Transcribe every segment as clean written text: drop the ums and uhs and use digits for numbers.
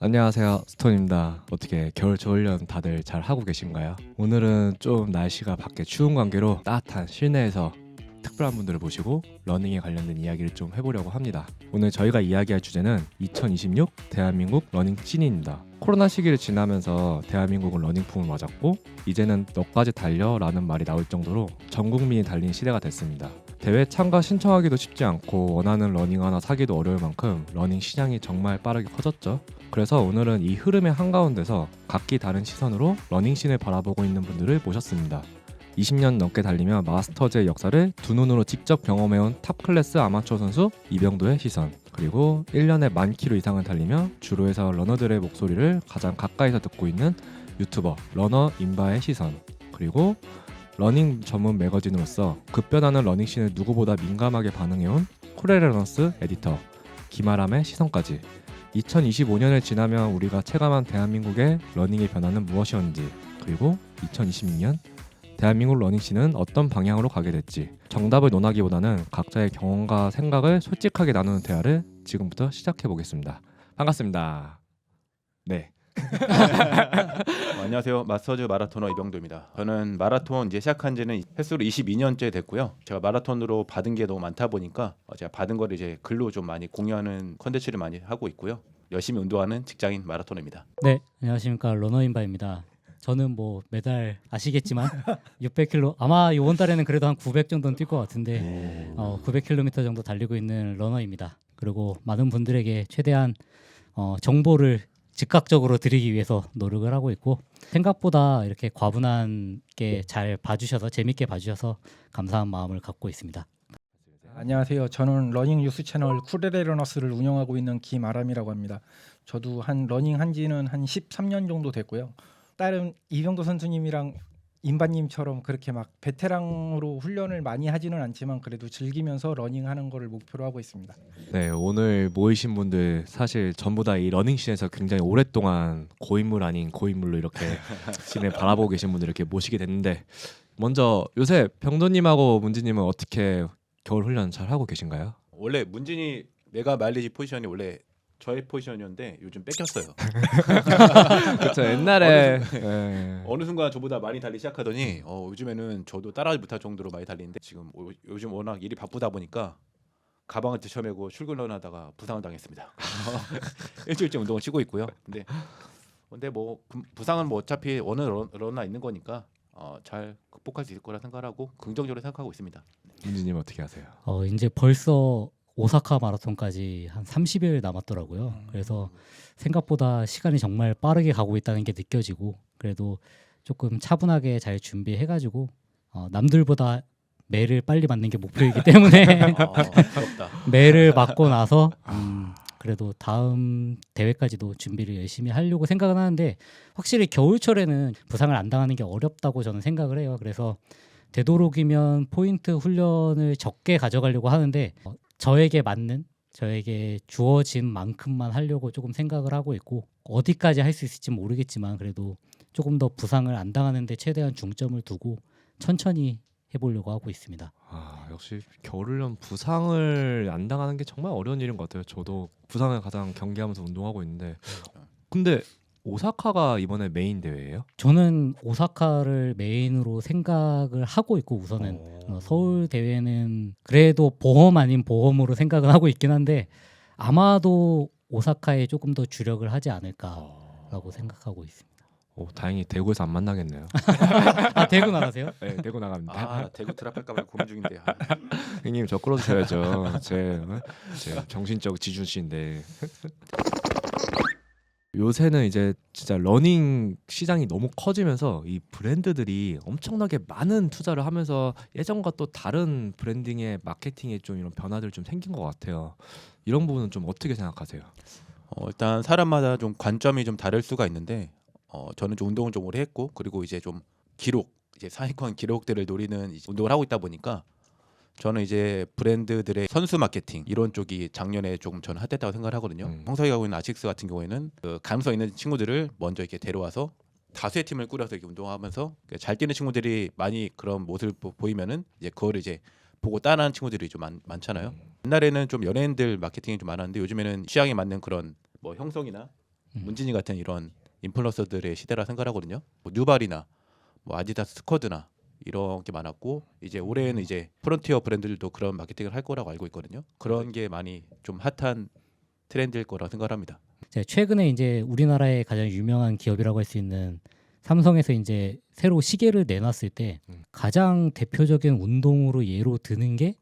안녕하세요, 스톤입니다. 어떻게 겨울 저훈련 다들 잘 하고 계신가요? 오늘은 좀 날씨가 밖에 추운 관계로 따뜻한 실내에서 특별한 분들을 모시고 러닝에 관련된 이야기를 좀 해보려고 합니다. 오늘 저희가 이야기할 주제는 2026 대한민국 러닝 씬입니다. 코로나 시기를 지나면서 대한민국은 러닝풍을 맞았고 이제는 너까지 달려 라는 말이 나올 정도로 전 국민이 달린 시대가 됐습니다. 대회 참가 신청하기도 쉽지 않고 원하는 러닝 하나 사기도 어려울 만큼 러닝 시장이 정말 빠르게 커졌죠. 그래서 오늘은 이 흐름의 한가운데서 각기 다른 시선으로 러닝씬을 바라보고 있는 분들을 모셨습니다. 20년 넘게 달리며 마스터즈의 역사를 두 눈으로 직접 경험해온 탑클래스 아마추어 선수 이병도의 시선, 그리고 1년에 10,000km 이상을 달리며 주로에서 러너들의 목소리를 가장 가까이서 듣고 있는 유튜버 러너 인바의 시선, 그리고 러닝 전문 매거진으로서 급변하는 러닝씬을 누구보다 민감하게 반응해온 코레러너스 에디터 김아람의 시선까지 2025년을 지나며 우리가 체감한 대한민국의 러닝의 변화는 무엇이었는지, 그리고 2026년 대한민국 러닝씬은 어떤 방향으로 가게 될지 정답을 논하기보다는 각자의 경험과 생각을 솔직하게 나누는 대화를 지금부터 시작해 보겠습니다. 반갑습니다. 네. 안녕하세요. 마스터즈 마라토너 이병도입니다. 저는 마라톤 이제 시작한 지는 횟수로 22년째 됐고요. 제가 마라톤으로 받은 게 너무 많다 보니까 제가 받은 거를 이제 글로 좀 많이 공유하는 컨텐츠를 많이 하고 있고요. 열심히 운동하는 직장인 마라토너입니다. 네, 안녕하십니까, 러너인바입니다. 저는 뭐 매달 아시겠지만 600km 아마 이번 달에는 그래도 한 900 정도는 뛸 것 같은데 900km 정도 달리고 있는 러너입니다. 그리고 많은 분들에게 최대한 정보를 즉각적으로 드리기 위해서 노력을 하고 있고, 생각보다 이렇게 과분하게 잘 봐주셔서 재밌게 봐주셔서 감사한 마음을 갖고 있습니다. 안녕하세요. 저는 러닝 뉴스 채널 쿠레레러너스를 운영하고 있는 김아람이라고 합니다. 저도 한 러닝 한지는 한 13년 정도 됐고요. 다른 이병도 선수님이랑 인바님처럼 그렇게 막 베테랑으로 훈련을 많이 하지는 않지만 그래도 즐기면서 러닝하는 거를 목표로 하고 있습니다. 네, 오늘 모이신 분들 사실 전부 다 이 러닝씬에서 굉장히 오랫동안 고인물 아닌 고인물로 이렇게 씬을 바라보고 계신 분들 이렇게 모시게 됐는데, 먼저 요새 병도님하고 문지님은 어떻게 겨울 훈련 잘 하고 계신가요? 원래 문진이 메가 마일리지 포지션이 원래 저의 포지션이었는데 요즘 뺏겼어요. 그렇죠. 옛날에 어느 순간 저보다 많이 달리기 시작하더니 요즘에는 저도 따라하지 못할 정도로 많이 달리는데 지금 요즘 워낙 일이 바쁘다 보니까 가방을 들쳐매고 출근을 하다가 부상을 당했습니다. 일주일째 운동을 쉬고 있고요. 근데 뭐 부상은 뭐 어차피 어느 러나 있는 거니까 잘 극복할 수 있을 거라 생각하고 긍정적으로 생각하고 있습니다. 문지님 어떻게 하세요? 이제 벌써 오사카 마라톤까지 한 30일 남았더라고요. 그래서 생각보다 시간이 정말 빠르게 가고 있다는 게 느껴지고, 그래도 조금 차분하게 잘 준비해가지고 남들보다 매를 빨리 맞는 게 목표이기 때문에 부럽다. 매를 맞고 나서 그래도 다음 대회까지도 준비를 열심히 하려고 생각은 하는데, 확실히 겨울철에는 부상을 안 당하는 게 어렵다고 저는 생각을 해요. 그래서 되도록이면 포인트 훈련을 적게 가져가려고 하는데 저에게 맞는, 저에게 주어진 만큼만 하려고 조금 생각을 하고 있고, 어디까지 할 수 있을지 모르겠지만 그래도 조금 더 부상을 안 당하는데 최대한 중점을 두고 천천히 해보려고 하고 있습니다. 역시 겨울훈련 부상을 안 당하는 게 정말 어려운 일인 것 같아요. 저도 부상을 가장 경계하면서 운동하고 있는데, 근데 오사카가 이번에 메인 대회예요? 저는 오사카를 메인으로 생각을 하고 있고, 우선은 서울 대회는 그래도 보험 아닌 보험으로 생각은 하고 있긴 한데 아마도 오사카에 조금 더 주력을 하지 않을까라고 생각하고 있습니다. 다행히 대구에서 안 만나겠네요. 대구 나가세요? 네, 대구 나갑니다. 대구 트랍할까봐 고민 중인데. 형님 저 끌어주셔야죠. 제 정신적 지주신데. 요새는 이제 진짜 러닝 시장이 너무 커지면서 이 브랜드들이 엄청나게 많은 투자를 하면서 예전과 또 다른 브랜딩의 마케팅에 좀 이런 변화들 좀 생긴 것 같아요. 이런 부분은 좀 어떻게 생각하세요? 일단 사람마다 좀 관점이 좀 다를 수가 있는데 저는 좀 운동을 좀 오래 했고, 그리고 이제 좀 기록, 이제 상위권 기록들을 노리는 운동을 하고 있다 보니까 저는 이제 브랜드들의 선수 마케팅 이런 쪽이 작년에 조금 저는 핫했다고 생각을 하거든요. 형성이 가고 있는 아식스 같은 경우에는 그 감성 있는 친구들을 먼저 이렇게 데려와서 다수의 팀을 꾸려서 이렇게 운동하면서 잘 뛰는 친구들이 많이 그런 모습을 보이면은 이제 그거를 이제 보고 따라하는 친구들이 좀 많잖아요. 옛날에는 좀 연예인들 마케팅이 좀 많았는데 요즘에는 취향에 맞는 그런 뭐 형성이나 문진이 같은 이런 인플루언서들의 시대라 생각하거든요. 뭐 뉴발이나 뭐 아디다스 스쿼드나 이런 게 많았고 이제 올해는 이제 프론티어 브랜드들도 그런 마케팅을 할 거라고 알고 있거든요. 그런 게 많이 좀 핫한 트렌드일 거라고 생각합니다. 최근에 이제 우리나라의 가장 유명한 기업이라고 할 수 있는 삼성에서 이제 새로 시계를 내놨을 때 가장 대표적인 운동으로 예로 드는 게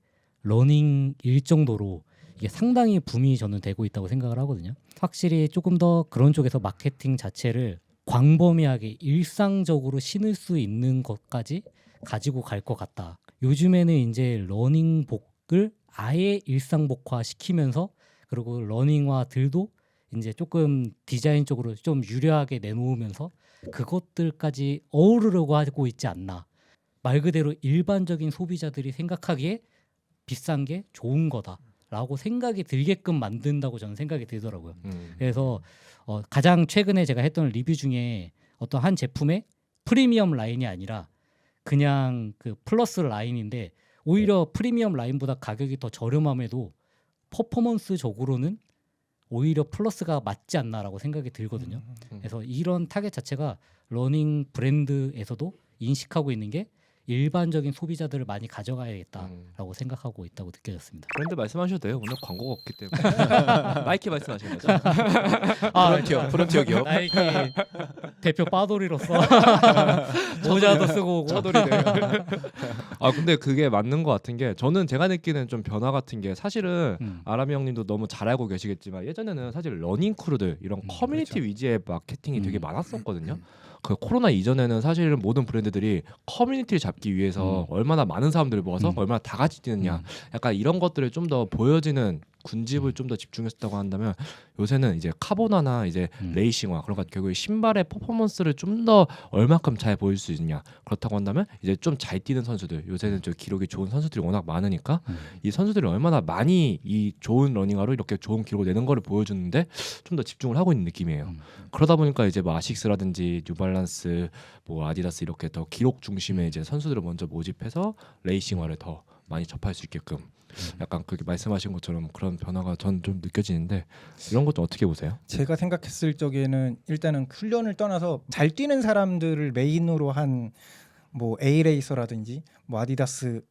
러닝일 정도로 이게 상당히 붐이 저는 되고 있다고 생각을 하거든요. 확실히 조금 더 그런 쪽에서 마케팅 자체를 광범위하게 일상적으로 신을 수 있는 것까지 가지고 갈 것 같다. 요즘에는 이제 러닝복을 아예 일상복화 시키면서 그리고 러닝화들도 이제 조금 디자인적으로 좀 유려하게 내놓으면서 그것들까지 어우르려고 하고 있지 않나. 말 그대로 일반적인 소비자들이 생각하기에 비싼 게 좋은 거다라고 생각이 들게끔 만든다고 저는 생각이 들더라고요. 그래서 가장 최근에 제가 했던 리뷰 중에 어떤 한 제품의 프리미엄 라인이 아니라 그냥 그 플러스 라인인데 오히려 프리미엄 라인보다 가격이 더 저렴함에도 퍼포먼스적으로는 오히려 플러스가 맞지 않나라고 생각이 들거든요. 그래서 이런 타겟 자체가 러닝 브랜드에서도 인식하고 있는 게 일반적인 소비자들을 많이 가져가야겠다라고 생각하고 있다고 느껴졌습니다. 브랜드 말씀하셔도 돼요. 오늘 광고가 없기 때문에. 나이키 말씀하시는 거죠? 프론티어 기업. 나이키 대표 빠돌이로서 모자도 쓰고 오고. 차돌이네요. 아 근데 그게 맞는 것 같은 게 저는 제가 느끼는 좀 변화 같은 게 사실은 아람이 형님도 너무 잘 알고 계시겠지만 예전에는 사실 러닝 크루들 이런 커뮤니티 그렇죠. 위주의 마케팅이 되게 많았었거든요. 그 코로나 이전에는 사실은 모든 브랜드들이 커뮤니티를 잡기 위해서 얼마나 많은 사람들을 모아서 얼마나 다 같이 뛰느냐 약간 이런 것들을 좀 더 보여지는 군집을 좀 더 집중했었다고 한다면 요새는 이제 카보나나 이제 레이싱화 그러니까 결국에 신발의 퍼포먼스를 좀 더 얼마큼 잘 보일 수 있느냐 그렇다고 한다면 이제 좀 잘 뛰는 선수들 요새는 저 기록이 좋은 선수들이 워낙 많으니까 이 선수들이 얼마나 많이 이 좋은 러닝화로 이렇게 좋은 기록을 내는 거를 보여주는데 좀 더 집중을 하고 있는 느낌이에요. 그러다 보니까 이제 뭐 아식스라든지 뉴발란스 뭐 아디다스 이렇게 더 기록 중심의 이제 선수들을 먼저 모집해서 레이싱화를 더 많이 접할 수 있게끔 약간 그렇게 말씀하신 것처럼 그런 변화가 전 좀 느껴지는데 이런 것도 어떻게 보세요? 제가 생각했을 적에는 일단은 훈련을 떠나서 잘 뛰는 사람들을 메인으로 한 뭐 A레이서라든지 뭐 아디다스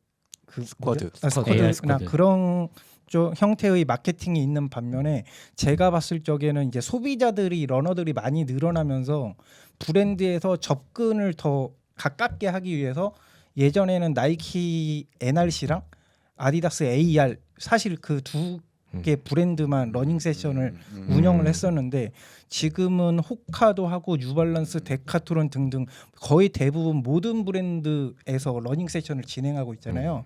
그 스쿼드. 뭐죠? 스쿼드나 스쿼드. 그런 쪽 형태의 마케팅이 있는 반면에 제가 봤을 적에는 이제 소비자들이 러너들이 많이 늘어나면서 브랜드에서 접근을 더 가깝게 하기 위해서 예전에는 나이키 NRC랑 아디다스 AR 사실 그 두 개 브랜드만 러닝 세션을 운영을 했었는데 지금은 호카도 하고 뉴발란스, 데카트론 등등 거의 대부분 모든 브랜드에서 러닝 세션을 진행하고 있잖아요.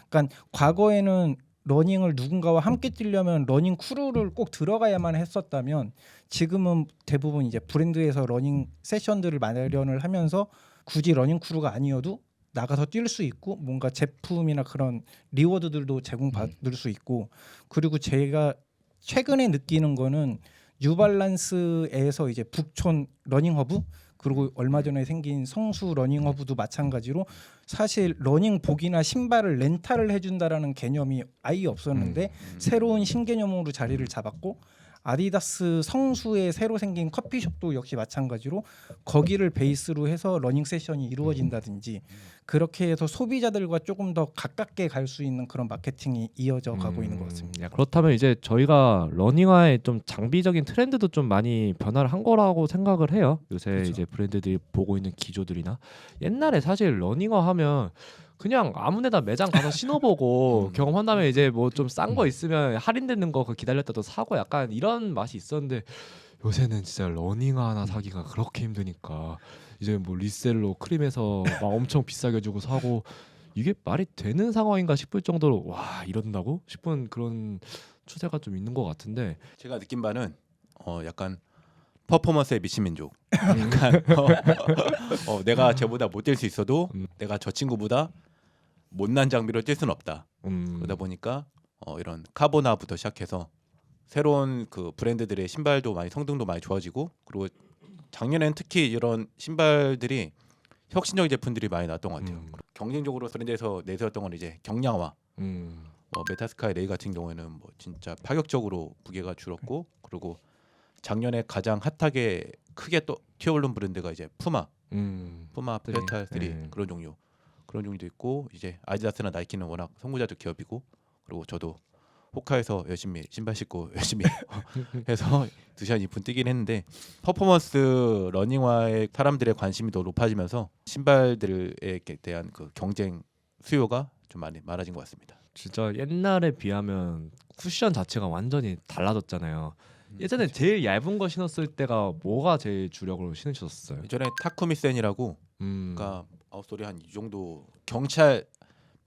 그러니까 과거에는 러닝을 누군가와 함께 뛰려면 러닝 크루를 꼭 들어가야만 했었다면 지금은 대부분 이제 브랜드에서 러닝 세션들을 마련을 하면서 굳이 러닝 크루가 아니어도 나가서 뛸 수 있고 뭔가 제품이나 그런 리워드들도 제공받을 수 있고 그리고 제가 최근에 느끼는 거는 뉴발란스에서 이제 북촌 러닝 허브 그리고 얼마 전에 생긴 성수 러닝 허브도 마찬가지로 사실 러닝복이나 신발을 렌탈을 해준다라는 개념이 아예 없었는데 새로운 신개념으로 자리를 잡았고 아디다스 성수에 새로 생긴 커피숍도 역시 마찬가지로 거기를 베이스로 해서 러닝 세션이 이루어진다든지 그렇게 해서 소비자들과 조금 더 가깝게 갈 수 있는 그런 마케팅이 이어져 가고 있는 것 같습니다. 그렇다면 이제 저희가 러닝화의 좀 장비적인 트렌드도 좀 많이 변화를 한 거라고 생각을 해요. 요새 그렇죠. 이제 브랜드들이 보고 있는 기조들이나 옛날에 사실 러닝화 하면 그냥 아무데나 매장 가서 신어보고 경험한 다음에 이제 뭐 좀 싼 거 있으면 할인되는 거 그거 기다렸다도 사고 약간 이런 맛이 있었는데 요새는 진짜 러닝화 하나 사기가 그렇게 힘드니까 이제 뭐 리셀로 크림에서 막 엄청 비싸게 주고 사고 이게 말이 되는 상황인가 싶을 정도로 와 이런다고 싶은 그런 추세가 좀 있는 것 같은데 제가 느낀 바는 약간 퍼포먼스에 미친 민족. 약간 내가 쟤보다 못 뛸 수 있어도 내가 저 친구보다 못난 장비로 뛸 수는 없다. 그러다 보니까 이런 카보나부터 시작해서 새로운 그 브랜드들의 신발도 많이 성능도 많이 좋아지고 그리고 작년에는 특히 이런 신발들이 혁신적인 제품들이 많이 나왔던 것 같아요. 경쟁적으로 브랜드에서 내세웠던 건 이제 경량화. 메타스카이 레이 같은 경우에는 뭐 진짜 파격적으로 무게가 줄었고 그리고 작년에 가장 핫하게 크게 또 튀어오른 브랜드가 이제 푸마 페탈 3 네. 그런 종류도 있고 이제 아디다스나 나이키는 워낙 선구자적 기업이고 그리고 저도 호카에서 열심히 신발 신고 열심히 해서 2시간 2분 뛰긴 했는데 퍼포먼스 러닝화에 사람들의 관심이 더 높아지면서 신발들에 대한 그 경쟁 수요가 좀 많이 많아진 것 같습니다. 진짜 옛날에 비하면 쿠션 자체가 완전히 달라졌잖아요. 예전에 제일 얇은 거 신었을 때가 뭐가 제일 주력으로 신으셨어요? 예전에 타쿠미센이라고 음. 그러니까 아웃솔이 한 이 정도 경찰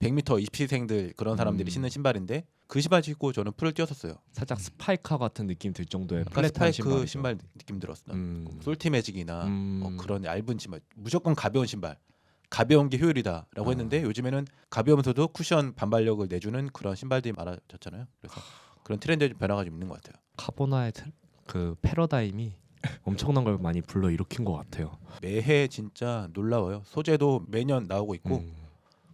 100m 입시생들 그런 사람들이 신는 신발인데 그 신발 신고 저는 풀을 뛰었었어요. 살짝 스파이카 같은 느낌 들 정도의 약간 플랫한 스파이크 신발이죠. 신발 느낌 들었어요. 음. 솔티매직이나 그런 얇은 신발 무조건 가벼운 신발 가벼운 게 효율이다라고 했는데 요즘에는 가벼우면서도 쿠션 반발력을 내주는 그런 신발들이 많아졌잖아요. 그래서 그런 트렌드 변화가 좀 있는 것 같아요. 카보나의 그 패러다임이 엄청난 걸 많이 불러 일으킨 것 같아요. 매해 진짜 놀라워요. 소재도 매년 나오고 있고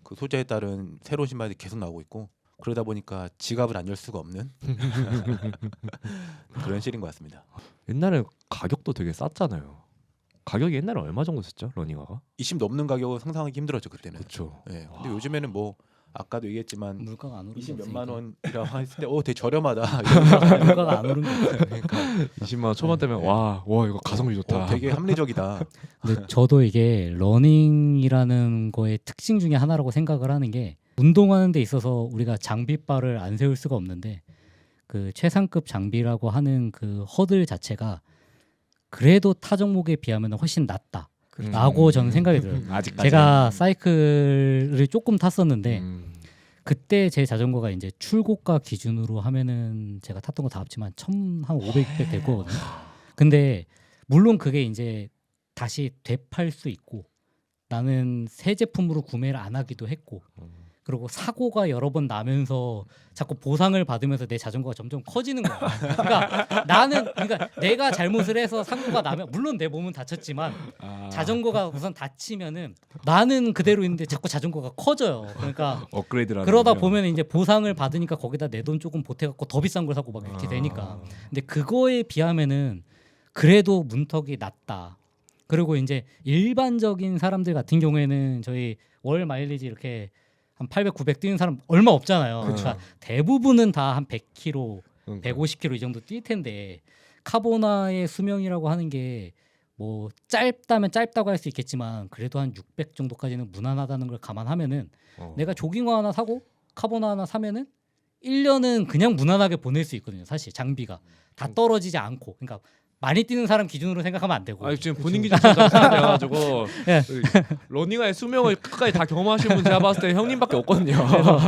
그 소재에 따른 새로운 신발이 계속 나오고 있고 그러다 보니까 지갑을 안 열 수가 없는 그런 실인 것 같습니다. 옛날에 가격도 되게 쌌잖아요. 가격이 옛날에 얼마 정도 했죠? 러닝화가? 20 넘는 가격은 상상하기 힘들었죠 그때는. 그렇죠. 네. 근데 요즘에는 뭐 아까도 얘기했지만 물가가 안 오른 20 게 몇만 없으니까. 원이라고 했을 때 되게 저렴하다. 물가가 안 오른 게 없어요. 그러니까 20만 원 초반대면 네. 와 이거 가성비 좋다. 되게 합리적이다. 근데 저도 이게 러닝이라는 거의 특징 중에 하나라고 생각을 하는 게 운동하는 데 있어서 우리가 장비바를 안 세울 수가 없는데 그 최상급 장비라고 하는 그 허들 자체가 그래도 타 종목에 비하면 훨씬 낫다라고 저는 생각이 들어요. 아직까지. 제가 사이클을 조금 탔었는데 그때 제 자전거가 이제 출고가 기준으로 하면은 제가 탔던 거 다 합치면 한 500, 600 될 거거든요. 근데 물론 그게 이제 다시 되팔 수 있고 나는 새 제품으로 구매를 안 하기도 했고 그리고 사고가 여러 번 나면서 자꾸 보상을 받으면서 내 자전거가 점점 커지는 거야. 그러니까 내가 잘못을 해서 사고가 나면 물론 내 몸은 다쳤지만 자전거가 우선 다치면은 나는 그대로 있는데 자꾸 자전거가 커져요. 그러니까 업그레이드라는 그러다 보면 이제 보상을 받으니까 거기다 내 돈 조금 보태갖고 더 비싼 걸 사고 막 이렇게 되니까. 근데 그거에 비하면은 그래도 문턱이 낮다. 그리고 이제 일반적인 사람들 같은 경우에는 저희 월 마일리지 이렇게 한 800, 900 뛰는 사람 얼마 없잖아요. 그러니까 대부분은 다 한 100km, 150km 이 정도 뛸 텐데 카보나의 수명이라고 하는 게 뭐 짧다면 짧다고 할 수 있겠지만 그래도 한 600 정도까지는 무난하다는 걸 감안하면은 내가 조깅화 하나 사고 카보나 하나 사면은 1년은 그냥 무난하게 보낼 수 있거든요. 사실 장비가 다 떨어지지 않고. 그러니까 많이 뛰는 사람 기준으로 생각하면 안 되고. 아니 지금 본인 기준처럼 생각해가지고 예. 러닝화의 수명을 끝까지 다 경험하신 분 제가 봤을 때 형님밖에 없거든요. 그래서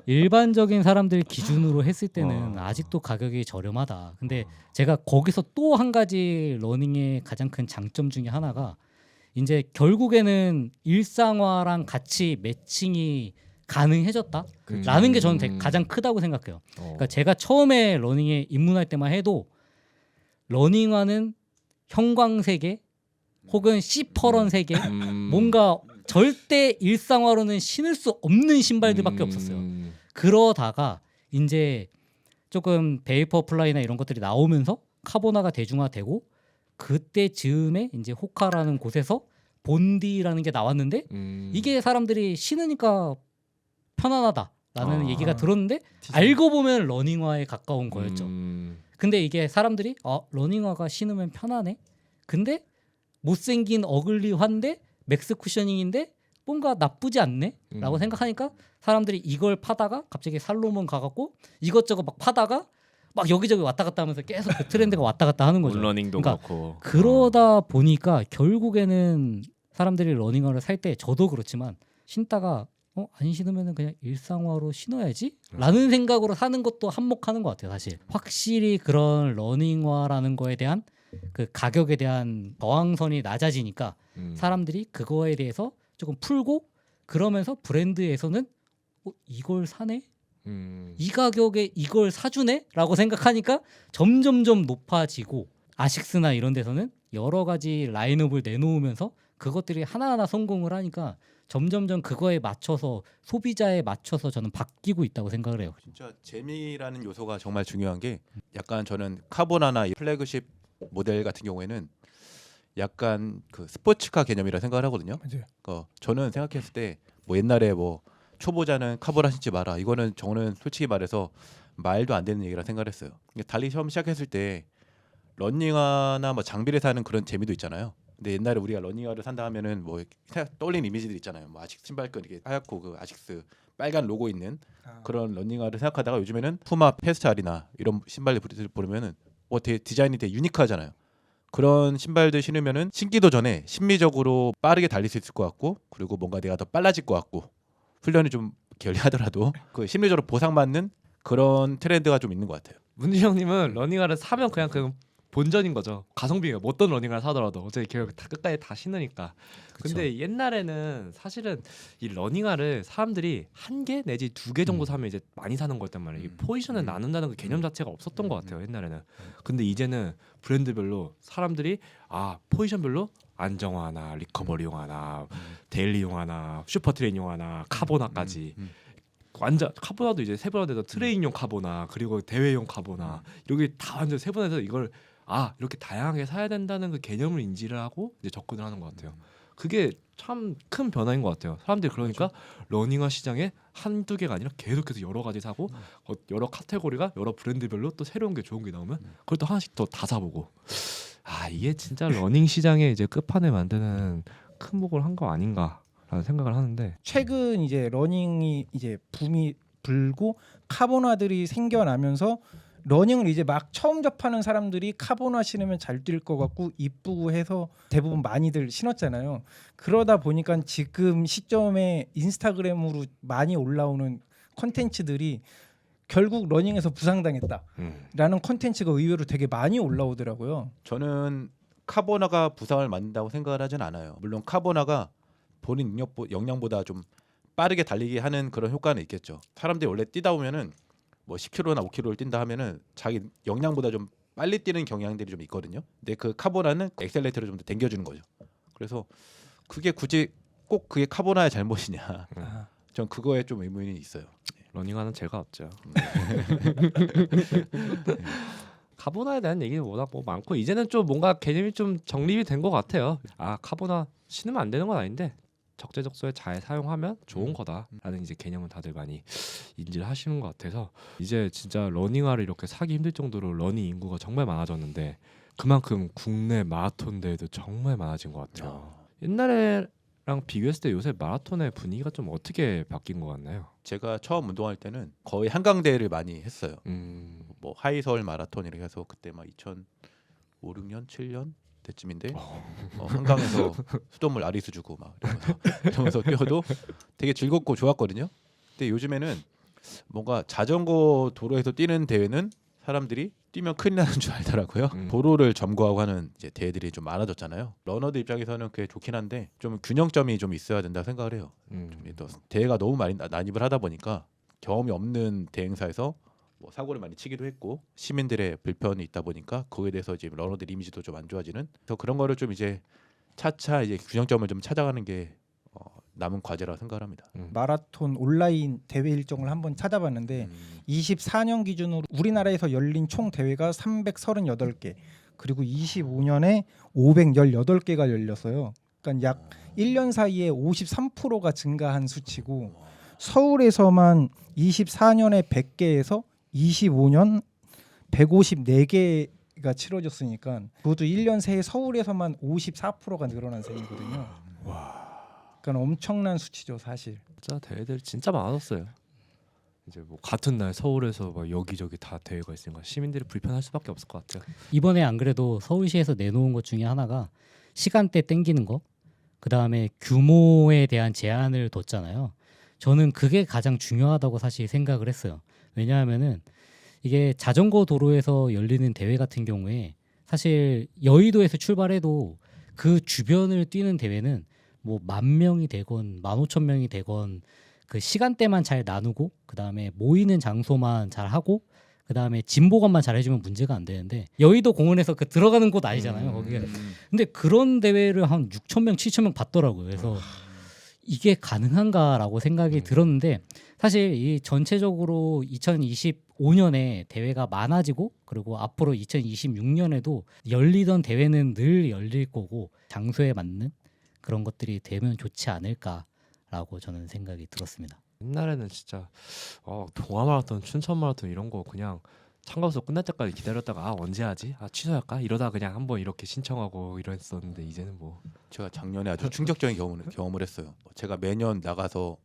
일반적인 사람들 기준으로 했을 때는 아직도 가격이 저렴하다. 근데 제가 거기서 또 한 가지 러닝의 가장 큰 장점 중에 하나가 이제 결국에는 일상화랑 같이 매칭이 가능해졌다라는 게 저는 가장 크다고 생각해요. 그러니까 제가 처음에 러닝에 입문할 때만 해도 러닝화는 형광색에 혹은 시퍼런 색에 뭔가 절대 일상화로는 신을 수 없는 신발들밖에 없었어요. 그러다가 이제 조금 베이퍼 플라이나 이런 것들이 나오면서 카보나가 대중화되고 그때 즈음에 이제 호카라는 곳에서 본디라는 게 나왔는데 이게 사람들이 신으니까 편안하다라는 얘기가 들었는데 알고 보면 러닝화에 가까운 거였죠. 근데 이게 사람들이 러닝화가 신으면 편하네. 근데 못생긴 어글리화인데 맥스 쿠셔닝인데 뭔가 나쁘지 않네?라고 생각하니까 사람들이 이걸 파다가 갑자기 살로몬 가갖고 이것저것 막 파다가 막 여기저기 왔다 갔다 하면서 계속 그 트렌드가 왔다 갔다 하는 거죠. 러닝도 그러니까 그렇고. 그러다 보니까 결국에는 사람들이 러닝화를 살 때 저도 그렇지만 신다가 안 신으면 그냥 일상화로 신어야지? 라는 생각으로 사는 것도 한몫하는 것 같아요. 사실 확실히 그런 러닝화라는 거에 대한 그 가격에 대한 저항선이 낮아지니까 사람들이 그거에 대해서 조금 풀고 그러면서 브랜드에서는 이걸 사네? 이 가격에 이걸 사주네? 라고 생각하니까 점점점 높아지고 아식스나 이런 데서는 여러 가지 라인업을 내놓으면서 그것들이 하나하나 성공을 하니까 점점점 그거에 맞춰서 소비자에 맞춰서 저는 바뀌고 있다고 생각을 해요. 진짜 재미라는 요소가 정말 중요한 게 약간 저는 카보나나 이 플래그십 모델 같은 경우에는 약간 그 스포츠카 개념이라 생각을 하거든요. 맞아요. 저는 생각했을 때 뭐 옛날에 뭐 초보자는 카보라 신지 마라. 이거는 저는 솔직히 말해서 말도 안 되는 얘기라 생각을 했어요. 달리기 처음 시작했을 때 러닝화나 뭐 장비를 사는 그런 재미도 있잖아요. 근데 옛날에 우리가 러닝화를 산다 하면은 뭐 떠올리는 이미지들 있잖아요. 뭐 아식스 신발끈 이게 하얗고 그 아식스 빨간 로고 있는 그런 러닝화를 생각하다가 요즘에는 푸마 페스트 알이나 이런 신발들 보면은 되게 디자인이 되게 유니크하잖아요. 그런 신발들 신으면은 신기도 전에 심리적으로 빠르게 달릴 수 있을 것 같고, 그리고 뭔가 내가 더 빨라질 것 같고, 훈련이 좀 결리하더라도 그 심리적으로 보상받는 그런 트렌드가 좀 있는 것 같아요. 문지 형님은 러닝화를 사면 그냥 본전인 거죠. 가성비가 뭐 어떤 러닝화를 사더라도 어차피 결국 다 끝까지 다 신으니까. 근데 옛날에는 사실은 이 러닝화를 사람들이 한 개 내지 두 개 정도 사면 이제 많이 사는 거였단 말이에요. 이 포지션을 나눈다는 그 개념 자체가 없었던 것 같아요, 옛날에는. 근데 이제는 브랜드별로 사람들이 포지션별로 안정화나 리커버리용 하나, 데일리용 하나, 슈퍼트레인용 하나, 카보나까지. 완전 카보나도 이제 세분화돼서 트레인용 카보나 그리고 대회용 카보나 이렇게 다 완전 세분화해서 이걸 이렇게 다양하게 사야 된다는 그 개념을 인지를 하고 이제 접근을 하는 것 같아요. 그게 참 큰 변화인 것 같아요. 사람들이 그러니까 러닝화 시장에 한두 개가 아니라 계속해서 여러 가지 사고 여러 카테고리가 여러 브랜드별로 또 새로운 게 좋은 게 나오면 그걸 또 하나씩 더 다 사보고 이게 진짜 러닝 시장의 이제 끝판을 만드는 큰 목을 한 거 아닌가라는 생각을 하는데 최근 이제 러닝이 이제 붐이 불고 카보나들이 생겨나면서 러닝을 이제 막 처음 접하는 사람들이 카보나 신으면 잘 뛸 것 같고 이쁘고 해서 대부분 많이들 신었잖아요. 그러다 보니까 지금 시점에 인스타그램으로 많이 올라오는 컨텐츠들이 결국 러닝에서 부상당했다라는 컨텐츠가 의외로 되게 많이 올라오더라고요. 저는 카보나가 부상을 만든다고 생각을 하진 않아요. 물론 카보나가 본인 역량보다 좀 빠르게 달리게 하는 그런 효과는 있겠죠. 사람들이 원래 뛰다 보면은 뭐 10km나 5km를 뛴다 하면은 자기 역량보다 좀 빨리 뛰는 경향들이 좀 있거든요. 근데 그 카보나는 엑셀레이터를 좀 더 당겨주는 거죠. 그래서 그게 굳이 꼭 그게 카보나의 잘못이냐? 전 그거에 좀 의문이 있어요. 러닝화는 죄가 없죠. 카보나에 대한 얘기는 워낙 뭐 많고 이제는 좀 뭔가 개념이 좀 정립이 된 것 같아요. 카보나 신으면 안 되는 건 아닌데 적재적소에 잘 사용하면 좋은 거다라는 이제 개념은 다들 많이 인지를 하시는 것 같아서 이제 진짜 러닝화를 이렇게 사기 힘들 정도로 러닝 인구가 정말 많아졌는데 그만큼 국내 마라톤 대회도 정말 많아진 것 같아요. 옛날에랑 비교했을 때 요새 마라톤의 분위기가 좀 어떻게 바뀐 것 같나요? 제가 처음 운동할 때는 거의 한강 대회를 많이 했어요. 뭐 하이서울 마라톤 이렇게 해서 그때 막 2005, 6년, 7년 때쯤인데 한강에서 수돗물 아리수 주고 막 이러면서 뛰어도 되게 즐겁고 좋았거든요. 근데 요즘에는 뭔가 자전거 도로에서 뛰는 대회는 사람들이 뛰면 큰일 나는 줄 알더라고요. 도로를 점거하고 하는 이제 대회들이 좀 많아졌잖아요. 러너들 입장에서는 그게 좋긴 한데 좀 균형점이 좀 있어야 된다 생각을 해요. 또 대회가 너무 많이 난입을 하다 보니까 경험이 없는 대행사에서 뭐 사고를 많이 치기도 했고 시민들의 불편이 있다 보니까 거기에 대해서 이제 러너들 이미지도 좀 안 좋아지는. 그래서 그런 거를 좀 이제 차차 이제 균형점을 좀 찾아가는 게 남은 과제라고 생각합니다. 마라톤 온라인 대회 일정을 한번 찾아봤는데 24년 기준으로 우리나라에서 열린 총 대회가 338개 그리고 25년에 518개가 열렸어요. 그러니까 약 1년 사이에 53%가 증가한 수치고 서울에서만 24년에 100개에서 25년 154개가 치러졌으니까 그것도 1년 새에 서울에서만 54%가 늘어난 셈이거든요. 그러니까 엄청난 수치죠, 사실. 진짜 대회들 진짜 많아졌어요. 이제 뭐 같은 날 서울에서 막 여기저기 다 대회가 있으니까 시민들이 불편할 수밖에 없을 것 같아요. 이번에 안 그래도 서울시에서 내놓은 것 중에 하나가 시간대 땡기는 거, 그 다음에 규모에 대한 제한을 뒀잖아요. 저는 그게 가장 중요하다고 사실 생각을 했어요. 왜냐하면은 이게 자전거 도로에서 열리는 대회 같은 경우에 사실 여의도에서 출발해도 그 주변을 뛰는 대회는 뭐 10,000명이 되건 15,000명이 되건 그 시간대만 잘 나누고 그 다음에 모이는 장소만 잘 하고 그 다음에 진보관만 잘 해주면 문제가 안 되는데 여의도 공원에서 그 들어가는 곳 아니잖아요. 거기가. 근데 그런 대회를 한 6,000명, 7,000명 봤더라고요. 그래서 이게 가능한가라고 생각이 들었는데 사실 이 전체적으로 2025년에 대회가 많아지고 그리고 앞으로 2026년에도 열리던 대회는 늘 열릴 거고 장소에 맞는 그런 것들이 되면 좋지 않을까라고 저는 생각이 들었습니다. 옛날에는 진짜 동아 마라톤, 춘천 마라톤 이런 거 그냥 참가수 끝날 때까지 기다렸다가 언제 하지? 취소할까? 이러다 그냥 한번 이렇게 신청하고 이랬었는데 이제는 뭐 제가 작년에 아주 충격적인 경험을 했어요. 제가 매년 나가서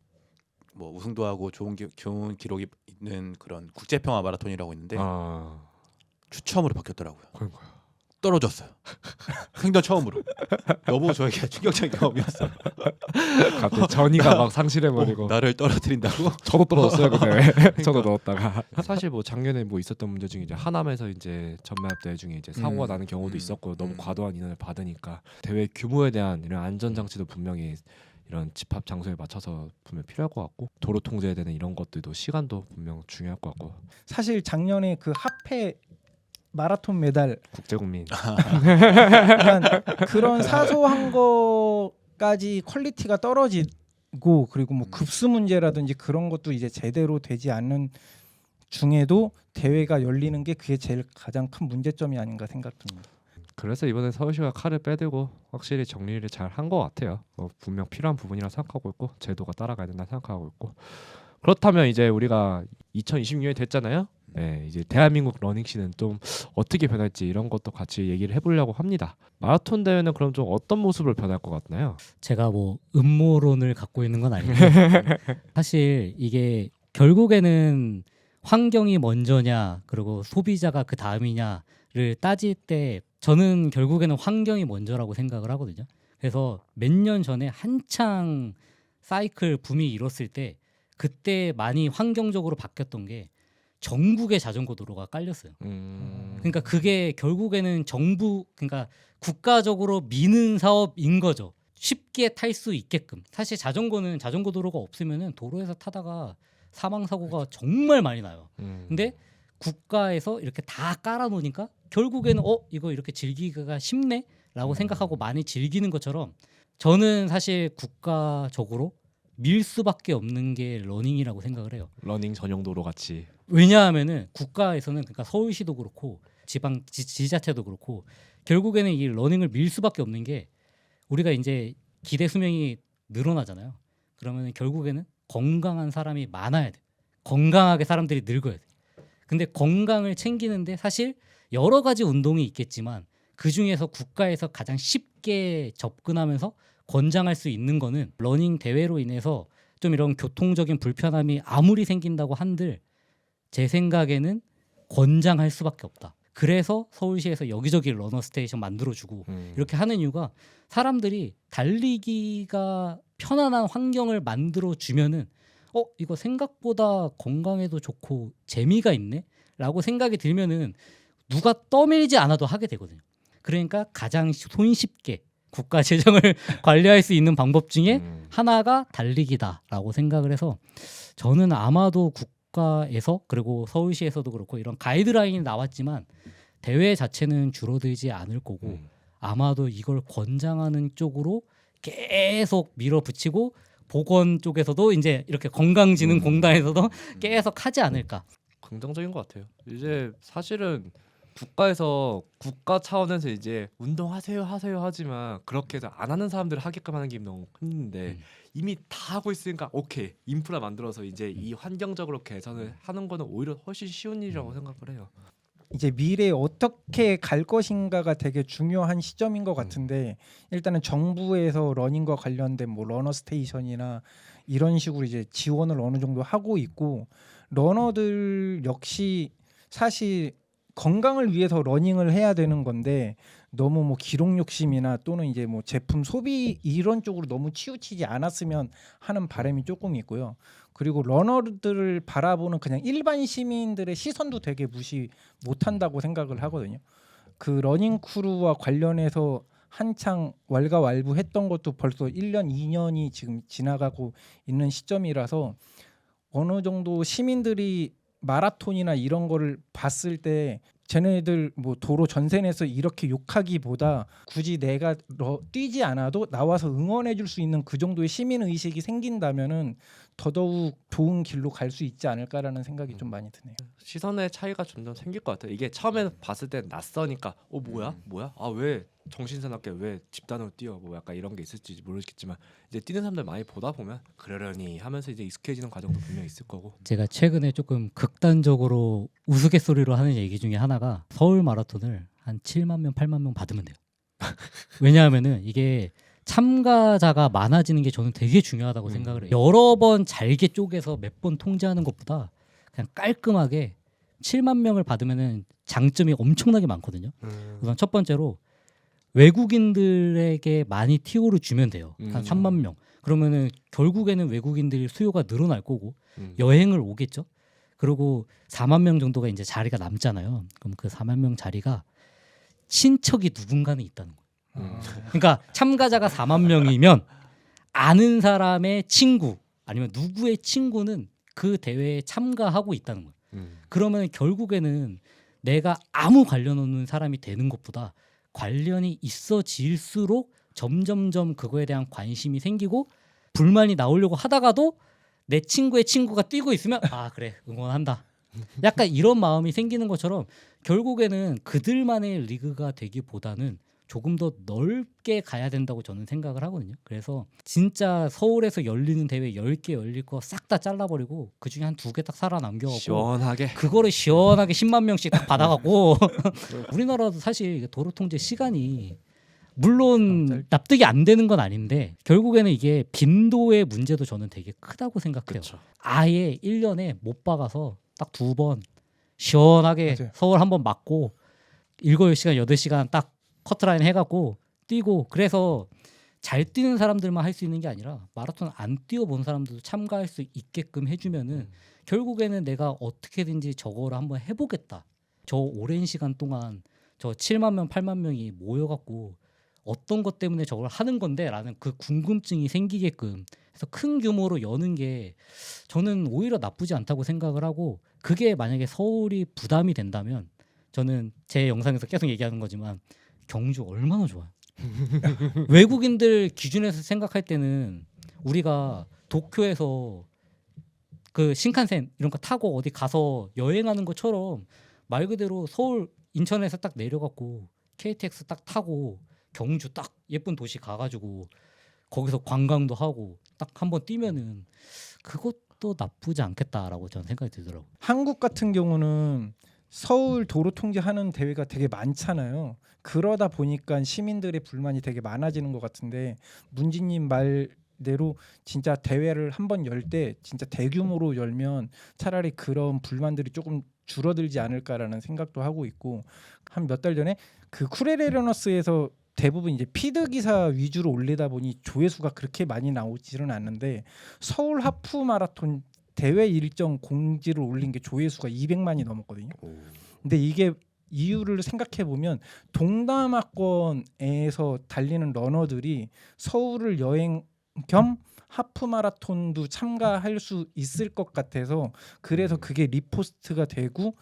뭐 우승도 하고 좋은 기록이 있는 그런 국제평화 마라톤이라고 있는데 추첨으로 바뀌었더라고요. 그러니까요. 떨어졌어요. 생전 처음으로. 너무 저에게 충격적인 경험이었어요. 갑자기 전이가 막 상실해버리고 나를 떨어뜨린다고? 저도 떨어졌어요 그때. 저도 넣었다가 사실 뭐 작년에 뭐 있었던 문제 중에 이제 하남에서 이제 전매합 대회 중에 이제 사고가 나는 경우도 있었고 너무 과도한 인원을 받으니까 대회 규모에 대한 이런 안전 장치도 분명히 이런 집합 장소에 맞춰서 분명 필요할 것 같고 도로 통제에 대한 이런 것들도 시간도 분명 중요할 것 같고 사실 작년에 그 합해 마라톤 메달 국제국민 약간 그런 사소한 거까지 퀄리티가 떨어지고 그리고 뭐 급수 문제라든지 그런 것도 이제 제대로 되지 않는 중에도 대회가 열리는 게 그게 제일 가장 큰 문제점이 아닌가 생각됩니다. 그래서 이번에 서울시가 칼을 빼들고 확실히 정리를 잘 한 것 같아요. 분명 필요한 부분이라 생각하고 있고 제도가 따라가야 된다 생각하고 있고 그렇다면 이제 우리가 2026년이 됐잖아요. 네, 이제 대한민국 러닝씬은 좀 어떻게 변할지 이런 것도 같이 얘기를 해보려고 합니다. 마라톤 대회는 그럼 좀 어떤 모습으로 변할 것 같나요? 제가 뭐 음모론을 갖고 있는 건 아닌데 사실 이게 결국에는 환경이 먼저냐 그리고 소비자가 그 다음이냐를 따질 때 저는 결국에는 환경이 먼저라고 생각을 하거든요. 그래서 몇 년 전에 한창 사이클 붐이 일었을 때 그때 많이 환경적으로 바뀌었던 게 전국에 자전거 도로가 깔렸어요. 그러니까 그게 결국에는 정부 그러니까 국가적으로 미는 사업인 거죠. 쉽게 탈 수 있게끔. 사실 자전거는 자전거 도로가 없으면은 도로에서 타다가 사망 사고가 정말 많이 나요. 근데 국가에서 이렇게 다 깔아 놓으니까 결국에는 이거 이렇게 즐기기가 쉽네라고 생각하고 많이 즐기는 것처럼 저는 사실 국가적으로 밀 수밖에 없는 게 러닝이라고 생각을 해요. 러닝 전용 도로 같이. 왜냐하면은 국가에서는 그러니까 서울시도 그렇고 지방 지자체도 그렇고 결국에는 이 러닝을 밀 수밖에 없는 게 우리가 이제 기대 수명이 늘어나잖아요. 그러면 결국에는 건강한 사람이 많아야 돼. 건강하게 사람들이 늙어야 돼. 근데 건강을 챙기는데 사실 여러 가지 운동이 있겠지만 그 중에서 국가에서 가장 쉽게 접근하면서 권장할 수 있는 거는 러닝 대회로 인해서 좀 이런 교통적인 불편함이 아무리 생긴다고 한들 제 생각에는 권장할 수밖에 없다. 그래서 서울시에서 여기저기 러너 스테이션 만들어주고 이렇게 하는 이유가 사람들이 달리기가 편안한 환경을 만들어주면은 이거 생각보다 건강에도 좋고 재미가 있네? 라고 생각이 들면은 누가 떠밀지 않아도 하게 되거든요. 그러니까 가장 손쉽게 국가 재정을 관리할 수 있는 방법 중에 하나가 달리기다라고 생각을 해서 저는 아마도 국가에서 그리고 서울시에서도 그렇고 이런 가이드라인이 나왔지만 대회 자체는 줄어들지 않을 거고 아마도 이걸 권장하는 쪽으로 계속 밀어붙이고 보건 쪽에서도 이제 이렇게 건강진흥공단에서도 계속 하지 않을까. 긍정적인 것 같아요. 이제 사실은 국가에서 국가 차원에서 이제 운동하세요 하지만 그렇게 해서 안 하는 사람들을 하게끔 하는 게 너무 힘든데 이미 다 하고 있으니까 오케이 인프라 만들어서 이제 이 환경적으로 개선을 하는 거는 오히려 훨씬 쉬운 일이라고 생각을 해요. 이제 미래에 어떻게 갈 것인가가 되게 중요한 시점인 것 같은데 일단은 정부에서 러닝과 관련된 뭐 러너 스테이션이나 이런 식으로 이제 지원을 어느 정도 하고 있고 러너들 역시 사실 건강을 위해서 러닝을 해야 되는 건데 너무 뭐 기록 욕심이나 또는 이제 뭐 제품 소비 이런 쪽으로 너무 치우치지 않았으면 하는 바람이 조금 있고요. 그리고 러너들을 바라보는 그냥 일반 시민들의 시선도 되게 무시 못한다고 생각을 하거든요. 그 러닝 크루와 관련해서 한창 왈가왈부했던 것도 벌써 1년, 2년이 지금 지나가고 있는 시점이라서 어느 정도 시민들이 마라톤이나 이런 거를 봤을 때 쟤네들 뭐 도로 전線내서 이렇게 욕하기보다 굳이 내가 뛰지 않아도 나와서 응원해 줄 수 있는 그 정도의 시민 의식이 생긴다면은 더더욱 좋은 길로 갈 수 있지 않을까라는 생각이 좀 많이 드네요. 시선의 차이가 점점 생길 것 같아요. 이게 처음에 봤을 땐 낯서니까 뭐야? 아 왜 정신사납게 왜 집단으로 뛰어? 뭐 약간 이런 게 있을지 모르겠지만 이제 뛰는 사람들 많이 보다 보면 그러려니 하면서 이제 익숙해지는 과정도 분명히 있을 거고. 제가 최근에 조금 극단적으로 우스갯소리로 하는 얘기 중에 하나가 서울 마라톤을 한 7만 명, 8만 명 받으면 돼요. 왜냐하면은 이게 참가자가 많아지는 게 저는 되게 중요하다고 생각을 해요. 여러 번 잘게 쪼개서 몇 번 통제하는 것보다 그냥 깔끔하게 7만 명을 받으면은 장점이 엄청나게 많거든요. 우선 첫 번째로 외국인들에게 많이 티오를 주면 돼요. 한 3만 명. 그러면은 결국에는 외국인들이 수요가 늘어날 거고 여행을 오겠죠. 그리고 4만 명 정도가 이제 자리가 남잖아요. 그럼 그 4만 명 자리가 친척이 누군가는 있다는 거예요. 그러니까 참가자가 4만 명이면 아는 사람의 친구 아니면 누구의 친구는 그 대회에 참가하고 있다는 거예요. 그러면 결국에는 내가 아무 관련 없는 사람이 되는 것보다 관련이 있어질수록 점점점 그거에 대한 관심이 생기고 불만이 나오려고 하다가도 내 친구의 친구가 뛰고 있으면 아 그래 응원한다. 약간 이런 마음이 생기는 것처럼 결국에는 그들만의 리그가 되기보다는 조금 더 넓게 가야 된다고 저는 생각을 하거든요. 그래서 진짜 서울에서 열리는 대회 10개 열릴 거 싹 다 잘라버리고 그중에 한 2개 딱 살아남겨갖고 시원하게 그거를 시원하게 10만 명씩 딱 받아갖고 우리나라도 사실 도로 통제 시간이 물론 납득이 안 되는 건 아닌데 결국에는 이게 빈도의 문제도 저는 되게 크다고 생각해요. 그쵸. 아예 1년에 못 박아서 딱 2번 시원하게 맞아요. 서울 한번 맞고 7시간 8시간 딱 커트라인 해갖고 뛰고 그래서 잘 뛰는 사람들만 할 수 있는 게 아니라 마라톤 안 뛰어본 사람들도 참가할 수 있게끔 해주면은 결국에는 내가 어떻게든지 저거를 한번 해보겠다. 저 오랜 시간 동안 저 7만 명, 8만 명이 모여갖고 어떤 것 때문에 저걸 하는 건데라는 그 궁금증이 생기게끔 해서 큰 규모로 여는 게 저는 오히려 나쁘지 않다고 생각을 하고 그게 만약에 서울이 부담이 된다면 저는 제 영상에서 계속 얘기하는 거지만 경주 얼마나 좋아요. 외국인들 기준에서 생각할 때는 우리가 도쿄에서 그 신칸센 이런 거 타고 어디 가서 여행하는 것처럼 말 그대로 서울 인천에서 딱 내려갖고 KTX 딱 타고 경주 딱 예쁜 도시 가가지고 거기서 관광도 하고 딱 한번 뛰면은 그것도 나쁘지 않겠다라고 저는 생각이 들더라고요. 한국 같은 경우는 서울 도로 통제하는 대회가 되게 많잖아요. 그러다 보니까 시민들의 불만이 되게 많아지는 것 같은데 문진님 말대로 진짜 대회를 한번 열 때 진짜 대규모로 열면 차라리 그런 불만들이 조금 줄어들지 않을까라는 생각도 하고 있고 한 몇 달 전에 그 쿠레레 러너스에서 대부분 이제 피드 기사 위주로 올리다 보니 조회수가 그렇게 많이 나오지는 않는데 서울 하프 마라톤 대회 일정 공지를 올린 게 조회수가 200만이 넘었거든요. 근데 이게 이유를 생각해 보면 동남아권에서 달리는 러너들이 서울을 여행 겸 하프 마라톤도 참가할 수 있을 것 같아서 그래서 그게 리포스트가 되고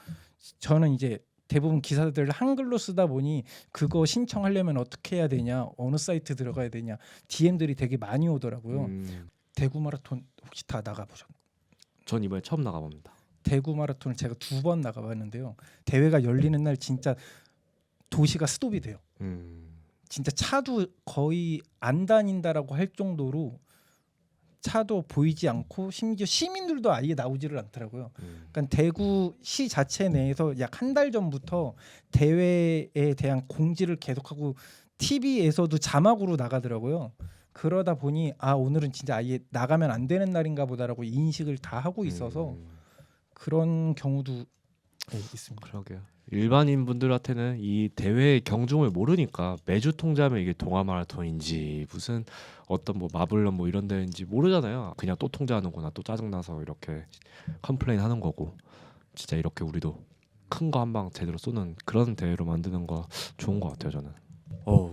저는 이제 대부분 기사들 한글로 쓰다 보니 그거 신청하려면 어떻게 해야 되냐 어느 사이트 들어가야 되냐 DM들이 되게 많이 오더라고요. 대구 마라톤 혹시 다 나가보셨나요? 전 이번에 처음 나가봅니다. 대구 마라톤을 제가 2번 나가봤는데요. 대회가 열리는 날 진짜 도시가 스톱이 돼요. 진짜 차도 거의 안 다닌다라고 할 정도로 차도 보이지 않고 심지어 시민들도 아예 나오지를 않더라고요. 그러니까 대구시 자체 내에서 약 한 달 전부터 대회에 대한 공지를 계속하고 TV에서도 자막으로 나가더라고요. 그러다 보니 아 오늘은 진짜 아예 나가면 안 되는 날인가 보다라고 인식을 다 하고 있어서 그런 경우도 있습니다. 그러게요. 일반인 분들한테는 이 대회의 경중을 모르니까 매주 통제하면 이게 동아 마라톤인지 무슨 어떤 뭐 마블런 뭐 이런 데인지 모르잖아요. 그냥 또 통제하는구나 또 짜증나서 이렇게 컴플레인 하는 거고 진짜 이렇게 우리도 큰 거 한 방 제대로 쏘는 그런 대회로 만드는 거 좋은 것 같아요 저는.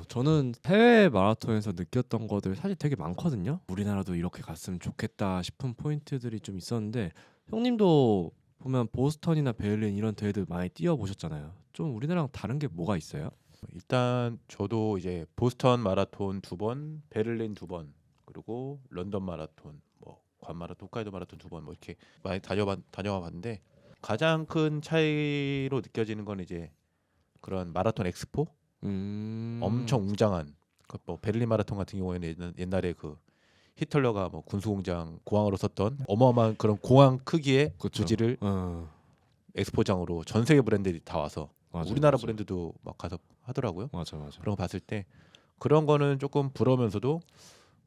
저는 해외 마라톤에서 느꼈던 것들 사실 되게 많거든요. 우리나라도 이렇게 갔으면 좋겠다 싶은 포인트들이 좀 있었는데 형님도 보면 보스턴이나 베를린 이런 대회들 많이 뛰어보셨잖아요. 좀 우리나라랑 다른 게 뭐가 있어요? 일단 저도 이제 보스턴 마라톤 2번, 베를린 2번, 그리고 런던 마라톤, 뭐 관 마라톤, 홋카이도 마라톤 2번 뭐 이렇게 많이 다녀와 봤는데 가장 큰 차이로 느껴지는 건 이제 그런 마라톤 엑스포 엄청 웅장한 뭐 베를린 마라톤 같은 경우에는 옛날에 그 히틀러가 뭐 군수공장 공항으로 썼던 어마어마한 그런 공항 크기의 그쵸. 부지를 엑스포장으로 전 세계 브랜드들이 다 와서 맞아요, 우리나라 맞아요. 브랜드도 막 가서 하더라고요. 맞아. 그런 거 봤을 때 그런 거는 조금 부러우면서도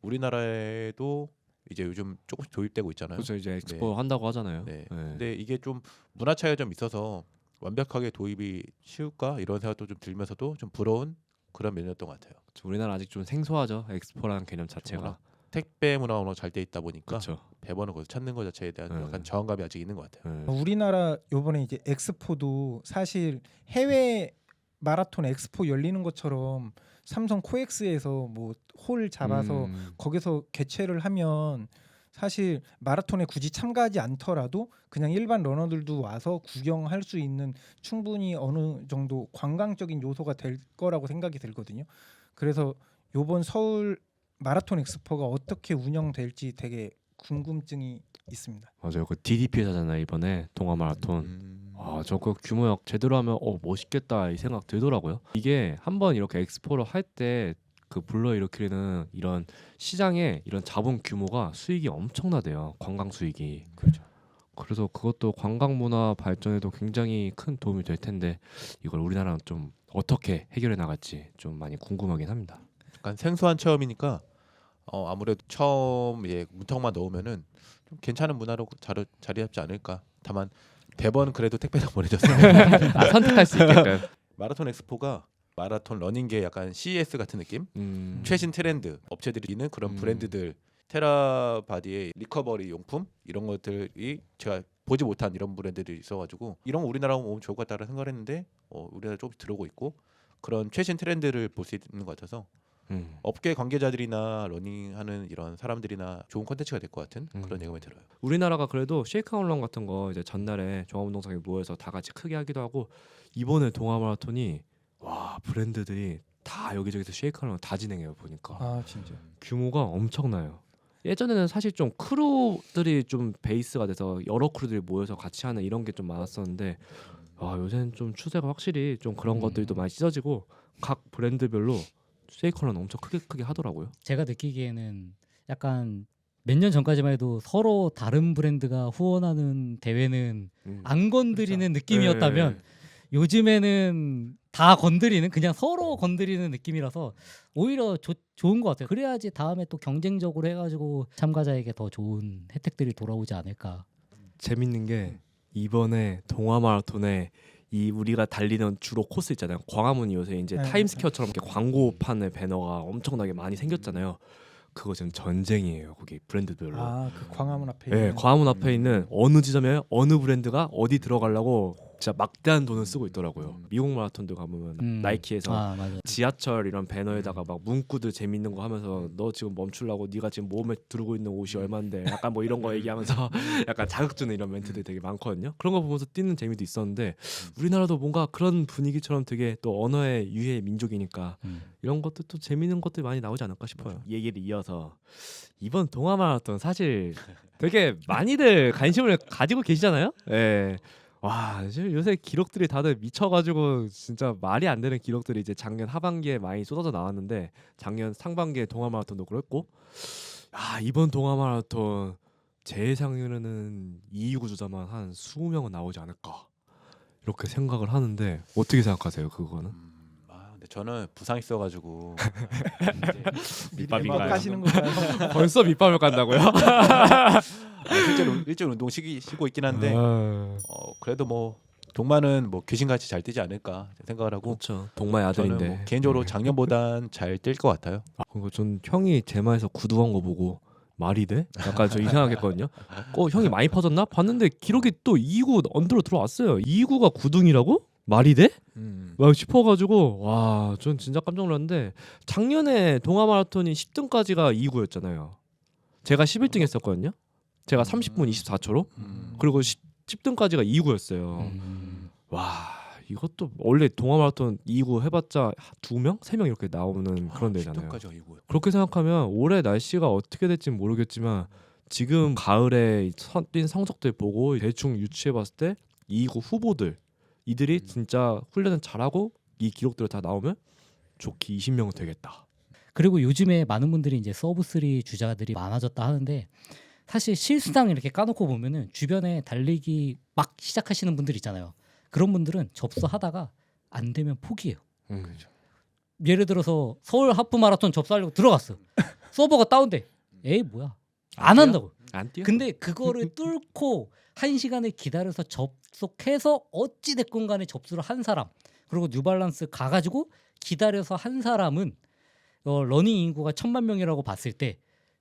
우리나라에도 이제 요즘 조금씩 도입되고 있잖아요. 그렇죠. 이제 엑스포 한다고 하잖아요. 네. 네. 근데 이게 좀 문화 차이가 좀 있어서 완벽하게 도입이 쉬울까 이런 생각도 좀 들면서도 좀 부러운 그런 면이었던 것 같아요. 우리나라 아직 좀 생소하죠. 엑스포라는 개념 자체가. 워낙 택배 문화가 워낙 잘 돼 있다 보니까 그렇죠. 배번을 거기서 찾는 것 자체에 대한 네. 약간 저항감이 아직 있는 것 같아요. 우리나라 요번에 이제 엑스포도 사실 해외 마라톤 엑스포 열리는 것처럼 삼성 코엑스에서 뭐 홀 잡아서 거기서 개최를 하면 사실 마라톤에 굳이 참가하지 않더라도 그냥 일반 러너들도 와서 구경할 수 있는 충분히 어느 정도 관광적인 요소가 될 거라고 생각이 들거든요. 그래서 요번 서울 마라톤 엑스포가 어떻게 운영될지 되게 궁금증이 있습니다. 맞아요. 그 DDP에서잖아요 이번에 동아 마라톤. 아, 저거 규모역 제대로 하면 멋있겠다 이 생각 들더라고요. 이게 한번 이렇게 엑스포를 할 때 그 불러일으키는 이런 시장의 이런 자본 규모가 수익이 엄청나대요. 관광 수익이. 그렇죠. 그래서 그것도 관광 문화 발전에도 굉장히 큰 도움이 될 텐데 이걸 우리나라는 좀 어떻게 해결해 나갈지 좀 많이 궁금하긴 합니다. 약간 생소한 체험이니까 아무래도 처음 문턱만 넣으면은 좀 괜찮은 문화로 자리 잡지 않을까. 다만 배번 그래도 택배로 보내줬어요. 아, 선택할 수 있게끔. 마라톤 엑스포가 마라톤 러닝계 약간 CES 같은 느낌? 최신 트렌드 업체들이 있는 그런 브랜드들 테라바디의 리커버리 용품 이런 것들이 제가 보지 못한 이런 브랜드들이 있어가지고 이런 거 우리나라 오면 좋을 것 같다는 생각을 했는데 우리나라 조금 들어오고 있고 그런 최신 트렌드를 볼 수 있는 것 같아서 업계 관계자들이나 러닝하는 이런 사람들이나 좋은 콘텐츠가 될 것 같은 그런 예감이 들어요. 우리나라가 그래도 쉐이크아웃런 같은 거 이제 전날에 종합운동장에 모여서 다 같이 크게 하기도 하고 이번에 동아 마라톤이 와 브랜드들이 다 여기저기서 쉐이크아웃 다 진행해요 보니까. 아 진짜. 규모가 엄청나요. 예전에는 사실 좀 크루들이 좀 베이스가 돼서 여러 크루들이 모여서 같이 하는 이런 게 좀 많았었는데 요새는 좀 추세가 확실히 좀 그런 것들도 많이 찢어지고 각 브랜드별로 쉐이크아웃 엄청 크게 하더라고요. 제가 느끼기에는 약간 몇 년 전까지만 해도 서로 다른 브랜드가 후원하는 대회는 안 건드리는 느낌이었다면 네. 요즘에는 다 건드리는 그냥 서로 건드리는 느낌이라서 오히려 좋은 것 같아요. 그래야지 다음에 또 경쟁적으로 해가지고 참가자에게 더 좋은 혜택들이 돌아오지 않을까. 재밌는 게 이번에 동아 마라톤에 이 우리가 달리는 주로 코스 있잖아요. 광화문이 요새 이제 네. 타임스퀘어처럼 이렇게 광고판의 배너가 엄청나게 많이 생겼잖아요. 그거 지금 전쟁이에요. 거기 브랜드별로. 그 광화문 앞에. 네, 있는. 광화문 앞에 있는 어느 지점에 어느 브랜드가 어디 들어가려고 진짜 막대한 돈을 쓰고 있더라고요. 미국 마라톤도 가보면 나이키에서 맞아. 지하철 이런 배너에다가 막 문구들 재밌는 거 하면서 너 지금 멈추려고 네가 지금 몸에 두르고 있는 옷이 얼만데 약간 뭐 이런 거 얘기하면서 약간 자극 주는 이런 멘트들이 되게 많거든요. 그런 거 보면서 뛰는 재미도 있었는데 우리나라도 뭔가 그런 분위기처럼 되게 또 언어의 유해 민족이니까 이런 것도 또 재밌는 것들이 많이 나오지 않을까 싶어요. 이 얘기를 이어서 이번 동아 마라톤 사실 되게 많이들 관심을 가지고 계시잖아요. 예. 와, 지금 요새 기록들이 다들 미쳐가지고 진짜 말이 안 되는 기록들이 이제 작년 하반기에 많이 쏟아져 나왔는데 작년 상반기에 동아 마라톤도 그랬고, 이번 동아 마라톤 제 예상에는 2위 구조자만 한 20명은 나오지 않을까 이렇게 생각을 하는데 어떻게 생각하세요 그거는? 근데 저는 부상 있어가지고 밑밥인가요? 가시는 건가요? 벌써 밑밥을 간다고요? 실제로 일찍 운동 쉬고 있긴 한데 그래도 뭐 동마는 뭐 귀신같이 잘 뛰지 않을까 생각을 하고 그렇죠. 동마의 저는 아들인데 뭐 개인적으로 작년보단 잘 뛸 것 같아요. 그리고 전 형이 제마에서 구두한 거 보고 말이 돼? 약간 저 이상하겠거든요. 형이 많이 퍼졌나? 봤는데 기록이 또 2구 언더로 들어왔어요. 2구가 9등이라고? 말이 돼? 막 싶어가지고 와, 전 진짜 깜짝 놀랐는데 작년에 동아 마라톤이 10등까지가 2구였잖아요. 제가 11등 했었거든요. 제가 30분 24초로. 그리고 10등까지가 2구였어요. 와 이것도 원래 동아 마라톤 2구 해봤자 2명, 3명 이렇게 나오는 그런 데잖아요. 10등까지가 이고요. 그렇게 생각하면 올해 날씨가 어떻게 될지 모르겠지만 지금 가을에 뛴 성적들 보고 대충 유추해봤을 때 2구 후보들 이들이 진짜 훈련을 잘하고 이 기록들을 다 나오면 좋게 20명은 되겠다. 그리고 요즘에 많은 분들이 이제 서브 3 주자들이 많아졌다 하는데 사실 실수당 이렇게 까놓고 보면은 주변에 달리기 막 시작하시는 분들 있잖아요. 그런 분들은 접수하다가 안 되면 포기해요. 그렇죠. 예를 들어서 서울 하프 마라톤 접수하려고 들어갔어. 서버가 다운돼. 에이 뭐야? 안 뛰어? 한다고. 안 뛰어? 근데 그거를 뚫고 1시간을 기다려서 접속해서 어찌 됐건 간에 접수를 한 사람 그리고 뉴발란스 가가지고 기다려서 한 사람은 러닝 인구가 1000만 명이라고 봤을 때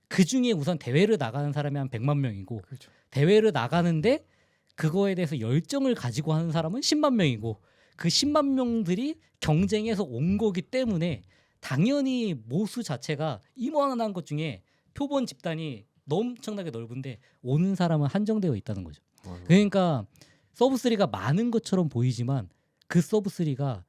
그중에 우선 대회를 나가는 사람이 한 100만 명이고 그렇죠. 대회를 나가는데 그거에 대해서 열정을 가지고 하는 사람은 10만 명이고 그 10만 명들이 경쟁해서 온 거기 때문에 당연히 모수 자체가 이만한 것 중에 표본 집단이 엄청나게 넓은데 오는 사람은 한정되어 있다는 거죠. 그러니까 서브 3가 많은 것처럼 보이지만 그 서브 3가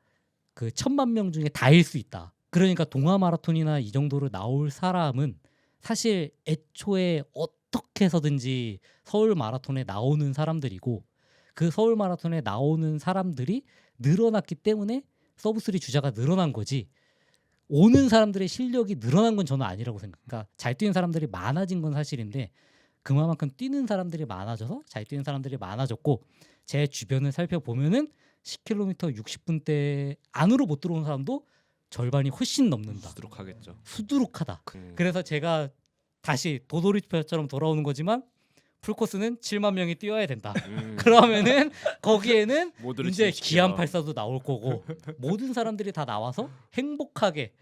그 1000만 명 중에 다일 수 있다. 그러니까 동아 마라톤이나 이 정도로 나올 사람은 사실 애초에 어떻게 해서든지 서울 마라톤에 나오는 사람들이고 그 서울 마라톤에 나오는 사람들이 늘어났기 때문에 서브 3 주자가 늘어난 거지. 오는 사람들의 실력이 늘어난 건 저는 아니라고 생각해요. 그러니까 잘 뛰는 사람들이 많아진 건 사실인데 그만큼 뛰는 사람들이 많아져서 잘 뛰는 사람들이 많아졌고 제 주변을 살펴보면은 10km 60분대 안으로 못 들어오는 사람도 절반이 훨씬 넘는다. 수두룩하겠죠. 수두룩하다. 그래서 제가 다시 도돌이표처럼 돌아오는 거지만 풀코스는 7만 명이 뛰어야 된다. 그러면은 거기에는 모두를 이제 진입시켜. 기안 84도 나올 거고 모든 사람들이 다 나와서 행복하게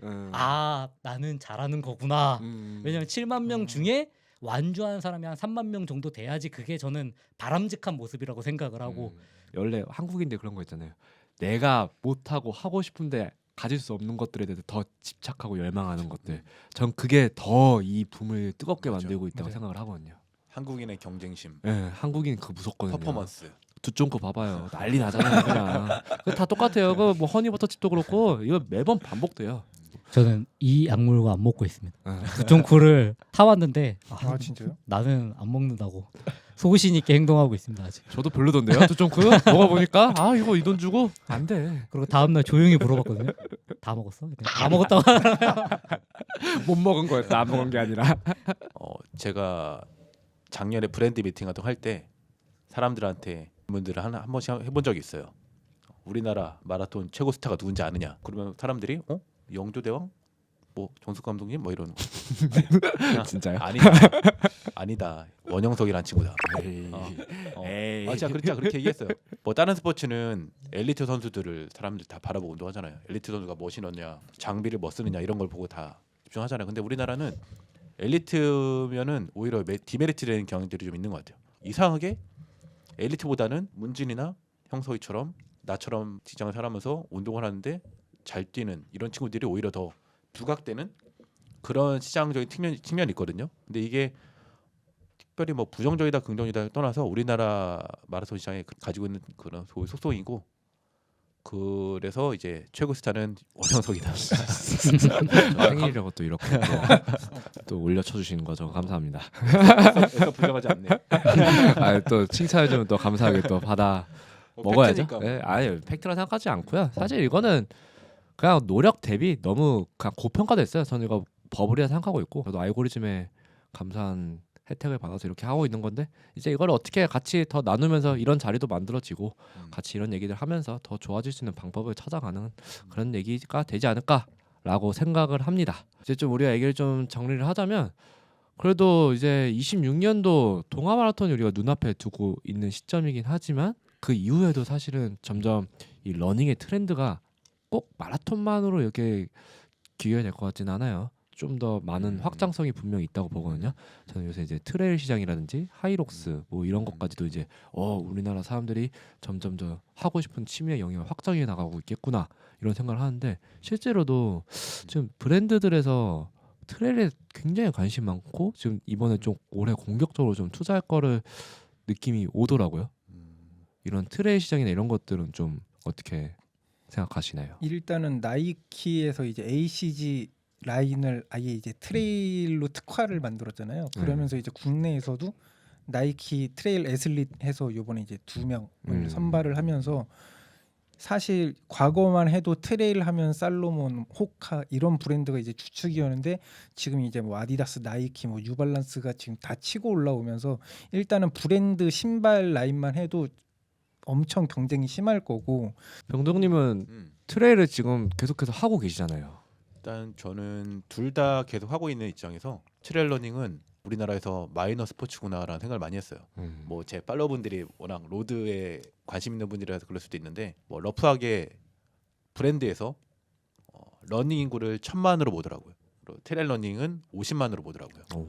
나는 잘하는 거구나. 왜냐면 7만 명 중에 완주하는 사람이 한 3만 명 정도 돼야지 그게 저는 바람직한 모습이라고 생각을 하고 원래 한국인들 그런 거 있잖아요. 내가 못하고 하고 싶은데 가질 수 없는 것들에 대해서 더 집착하고 열망하는 것들. 전 그게 더 이 붐을 뜨겁게 맞아. 만들고 있다고 맞아요. 생각을 하거든요. 한국인의 경쟁심, 예, 한국인 그 무섭거든요. 퍼포먼스. 두쫑코 봐봐요. 난리 나잖아요. 그냥 그거 다 똑같아요. 그 뭐 허니버터칩도 그렇고 이거 매번 반복돼요. 저는 이 약물과 안 먹고 있습니다. 예. 두쫑코를 타왔는데 아 진짜요? 나는 안 먹는다고 소신 있게 행동하고 있습니다 아직. 저도 별로던데요. 두쫑코 먹어보니까 아 이거 이 돈 주고 안 돼. 그리고 다음날 조용히 물어봤거든요. 다 먹었어? 그랬더니 다 먹었다고. 못 먹은 거였다. 안 먹은 게 아니라. 제가 작년에 브랜드 미팅 같은 거 할 때 사람들한테 질문들을 한 번씩 해본 적이 있어요. 우리나라 마라톤 최고 스타가 누군지 아느냐? 그러면 사람들이 영조대왕? 뭐 정숙 감독님? 뭐 이런. 진짜요? 아니다. 원영석이란 친구다. 에이. 에이. 진짜 그렇게 얘기했어요. 뭐 다른 스포츠는 엘리트 선수들을 사람들 다 바라보고 운동하잖아요. 엘리트 선수가 뭐 신었냐, 장비를 뭐 쓰느냐 이런 걸 보고 다 집중하잖아요. 근데 우리나라는 엘리트면은 오히려 디메리트 되는 경향들이 좀 있는 것 같아요. 이상하게 엘리트보다는 문진이나 형석이처럼 나처럼 직장을 살아면서 운동을 하는데 잘 뛰는 이런 친구들이 오히려 더 부각되는 그런 시장적인 측면이 있거든요. 근데 이게 특별히 뭐 부정적이다 긍정이다 떠나서 우리나라 마라톤 시장에 가지고 있는 그런 소위 속성이고 그래서 이제 최고 스타는 원영석이다. 생일이라고 또 이렇게 또 올려쳐 주시는 거죠. 감사합니다. 애써 부정하지 않네. 아, 또 칭찬해 주면 또 감사하게 또 받아 먹어야죠. 팩트니까. 네, 아니 팩트라 생각하지 않고요. 사실 이거는 그냥 노력 대비 너무 그냥 고평가됐어요. 저는 이거 버블이라 생각하고 있고 저도 알고리즘에 감사한 혜택을 받아서 이렇게 하고 있는 건데 이제 이걸 어떻게 같이 더 나누면서 이런 자리도 만들어지고 같이 이런 얘기들 하면서 더 좋아질 수 있는 방법을 찾아가는 그런 얘기가 되지 않을까라고 생각을 합니다. 이제 좀 우리가 얘기를 좀 정리를 하자면 그래도 이제 26년도 동아 마라톤이 우리가 눈앞에 두고 있는 시점이긴 하지만 그 이후에도 사실은 점점 이 러닝의 트렌드가 꼭 마라톤만으로 이렇게 기여될 것 같지는 않아요. 좀 더 많은 확장성이 분명히 있다고 보거든요. 저는 요새 이제 트레일 시장이라든지 하이록스 뭐 이런 것까지도 이제 우리나라 사람들이 점점 더 하고 싶은 취미의 영역을 확장해 나가고 있겠구나 이런 생각을 하는데 실제로도 지금 브랜드들에서 트레일에 굉장히 관심 많고 지금 이번에 좀 올해 공격적으로 좀 투자할 거를 느낌이 오더라고요. 이런 트레일 시장이나 이런 것들은 좀 어떻게 생각하시나요? 일단은 나이키에서 이제 ACG 라인을 아예 이제 트레일로 특화를 만들었잖아요. 그러면서 이제 국내에서도 나이키 트레일 애슬릿 해서 요번에 이제 2명을 선발을 하면서 사실 과거만 해도 트레일 하면 살로몬, 호카 이런 브랜드가 이제 주축이었는데 지금 이제 뭐 아디다스, 나이키, 뭐 뉴발란스가 지금 다 치고 올라오면서 일단은 브랜드 신발 라인만 해도 엄청 경쟁이 심할 거고. 병동님은 트레일을 지금 계속해서 하고 계시잖아요. 일단 저는 둘 다 계속 하고 있는 입장에서 트레일 러닝은 우리나라에서 마이너 스포츠구나라는 생각을 많이 했어요. 뭐 제 팔로워분들이 워낙 로드에 관심 있는 분들이라서 그럴 수도 있는데 뭐 러프하게 브랜드에서 러닝 인구를 1,000만으로 보더라고요. 그리고 트레일 러닝은 50만으로 보더라고요.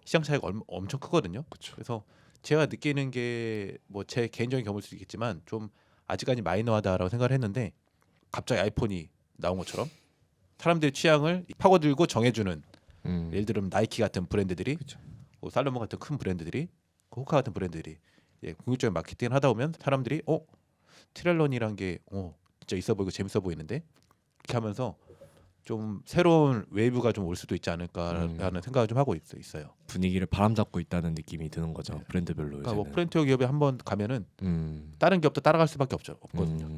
시장 차이가 엄청 크거든요. 그쵸. 그래서 제가 느끼는 게 뭐 제 개인적인 경험일 수도 있겠지만 좀 아직까지 마이너하다라고 생각을 했는데 갑자기 아이폰이 나온 것처럼 사람들의 취향을 파고들고 정해주는 예를 들면 나이키 같은 브랜드들이 뭐 살로몬 같은 큰 브랜드들이 호카 같은 브랜드들이 궁극적인 마케팅을 하다 보면 사람들이 트레일런이란 게 진짜 있어 보이고 재밌어 보이는데 이렇게 하면서 좀 새로운 웨이브가 좀 올 수도 있지 않을까라는 생각을 좀 하고 있어요. 분위기를 바람잡고 있다는 느낌이 드는 거죠. 브랜드별로. 그러니까 뭐 요새는. 프렌티어 기업에 한번 가면은 음. 다른 기업도 따라갈 수밖에 없거든요.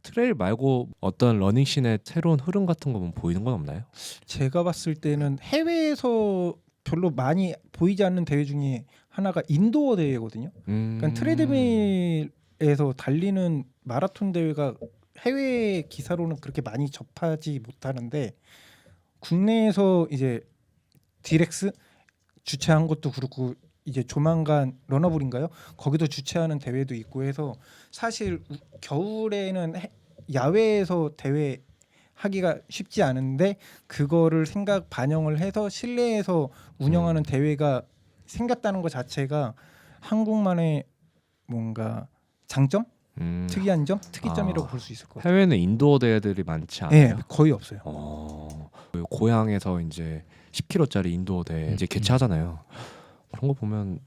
트레일 말고 어떤 러닝씬의 새로운 흐름 같은 거 보이는 건 없나요? 제가 봤을 때는 해외에서 별로 많이 보이지 않는 대회 중에 하나가 인도어 대회거든요. 그러니까 트레드밀에서 달리는 마라톤 대회가 해외 기사로는 그렇게 많이 접하지 못하는데 국내에서 이제 디렉스 주최한 것도 그렇고 이제 조만간 러너블인가요? 거기도 주최하는 대회도 있고 해서 사실 겨울에는 야외에서 대회 하기가 쉽지 않은데 그거를 반영을 해서 실내에서 운영하는 대회가 생겼다는 것 자체가 한국만의 뭔가 장점? 특이한 점? 특이점이라고 볼 수 있을 것 같아요. 해외는 인도어 대회들이 많지 네, 않아요? 거의 없어요. 고향에서 이제 10km짜리 인도어 대회 이제 개최하잖아요. 그런 거 보면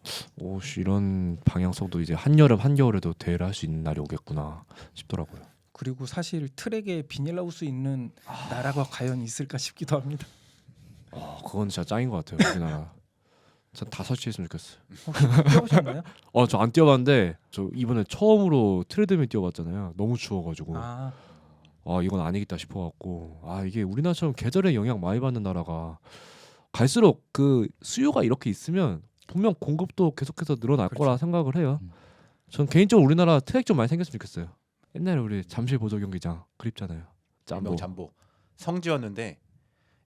이런 방향성도 이제 한여름 한겨울에도 대회를 할 수 있는 날이 오겠구나 싶더라고요. 그리고 사실 트랙에 비닐하우스 있는 나라가 과연 있을까 싶기도 합니다. 그건 진짜 짱인 것 같아요. 우리나라. 전 다 설치했으면 좋겠어요. 뛰어보셨나요? 저 안 뛰어봤는데 저 이번에 처음으로 트레드밀 뛰어봤잖아요. 너무 추워가지고 이건 아니겠다 싶어갖고 이게 우리나라처럼 계절에 영향 많이 받는 나라가 갈수록 그 수요가 이렇게 있으면 분명 공급도 계속해서 늘어날 거라 생각을 해요. 전 개인적으로 우리나라 트랙 좀 많이 생겼으면 좋겠어요. 옛날에 우리 잠실 보조 경기장 그립잖아요. 잠보 성지였는데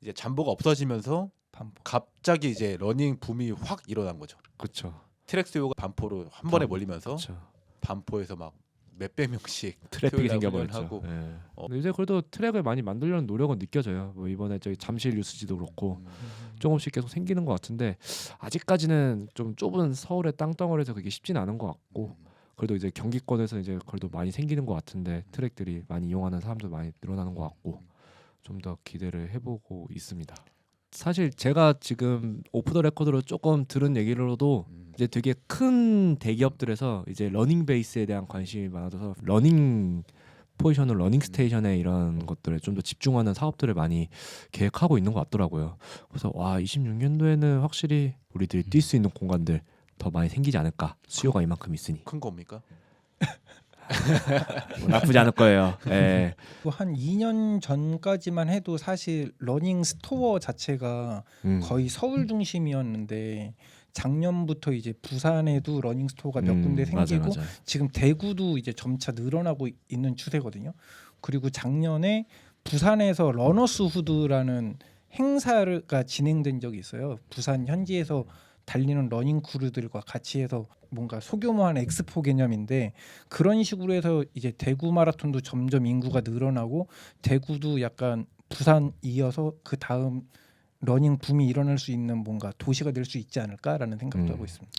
이제 잠보가 없어지면서 반포. 갑자기 이제 러닝 붐이 확 일어난 거죠. 그렇죠. 트랙 수요가 반포로 한 번에 몰리면서 그쵸. 반포에서 막 몇백 명씩 트래픽이 토요일 날 생겨버렸죠. 훈련하고. 예. 근데 이제 그래도 트랙을 많이 만들려는 노력은 느껴져요. 뭐 이번에 저기 잠실 뉴스지도 그렇고 조금씩 계속 생기는 것 같은데 아직까지는 좀 좁은 서울의 땅덩어리에서 그게 쉽지는 않은 것 같고 그래도 이제 경기권에서 이제 그래도 많이 생기는 것 같은데 트랙들이 많이 이용하는 사람도 많이 늘어나는 것 같고 좀 더 기대를 해보고 있습니다. 사실 제가 지금 오프 더 레코드로 조금 들은 얘기로도 이제 되게 큰 대기업들에서 이제 러닝 베이스에 대한 관심이 많아져서 러닝 포지션을 러닝 스테이션에 이런 것들에 좀 더 집중하는 사업들을 많이 계획하고 있는 것 같더라고요. 그래서 26년도에는 확실히 우리들이 뛸 수 있는 공간들 더 많이 생기지 않을까. 수요가 이만큼 있으니. 큰 겁니까? 나쁘지 않을 거예요. 예. 한 2년 전까지만 해도 사실 러닝 스토어 자체가 거의 서울 중심이었는데 작년부터 이제 부산에도 러닝 스토어가 몇 군데 생기고 맞아요. 지금 대구도 이제 점차 늘어나고 있는 추세거든요. 그리고 작년에 부산에서 러너스 후드라는 행사가 진행된 적이 있어요. 부산 현지에서 달리는 러닝 크루들과 같이 해서 뭔가 소규모한 엑스포 개념인데 그런 식으로 해서 이제 대구 마라톤도 점점 인구가 늘어나고 대구도 약간 부산 이어서 그 다음 러닝 붐이 일어날 수 있는 뭔가 도시가 될 수 있지 않을까라는 생각도 하고 있습니다.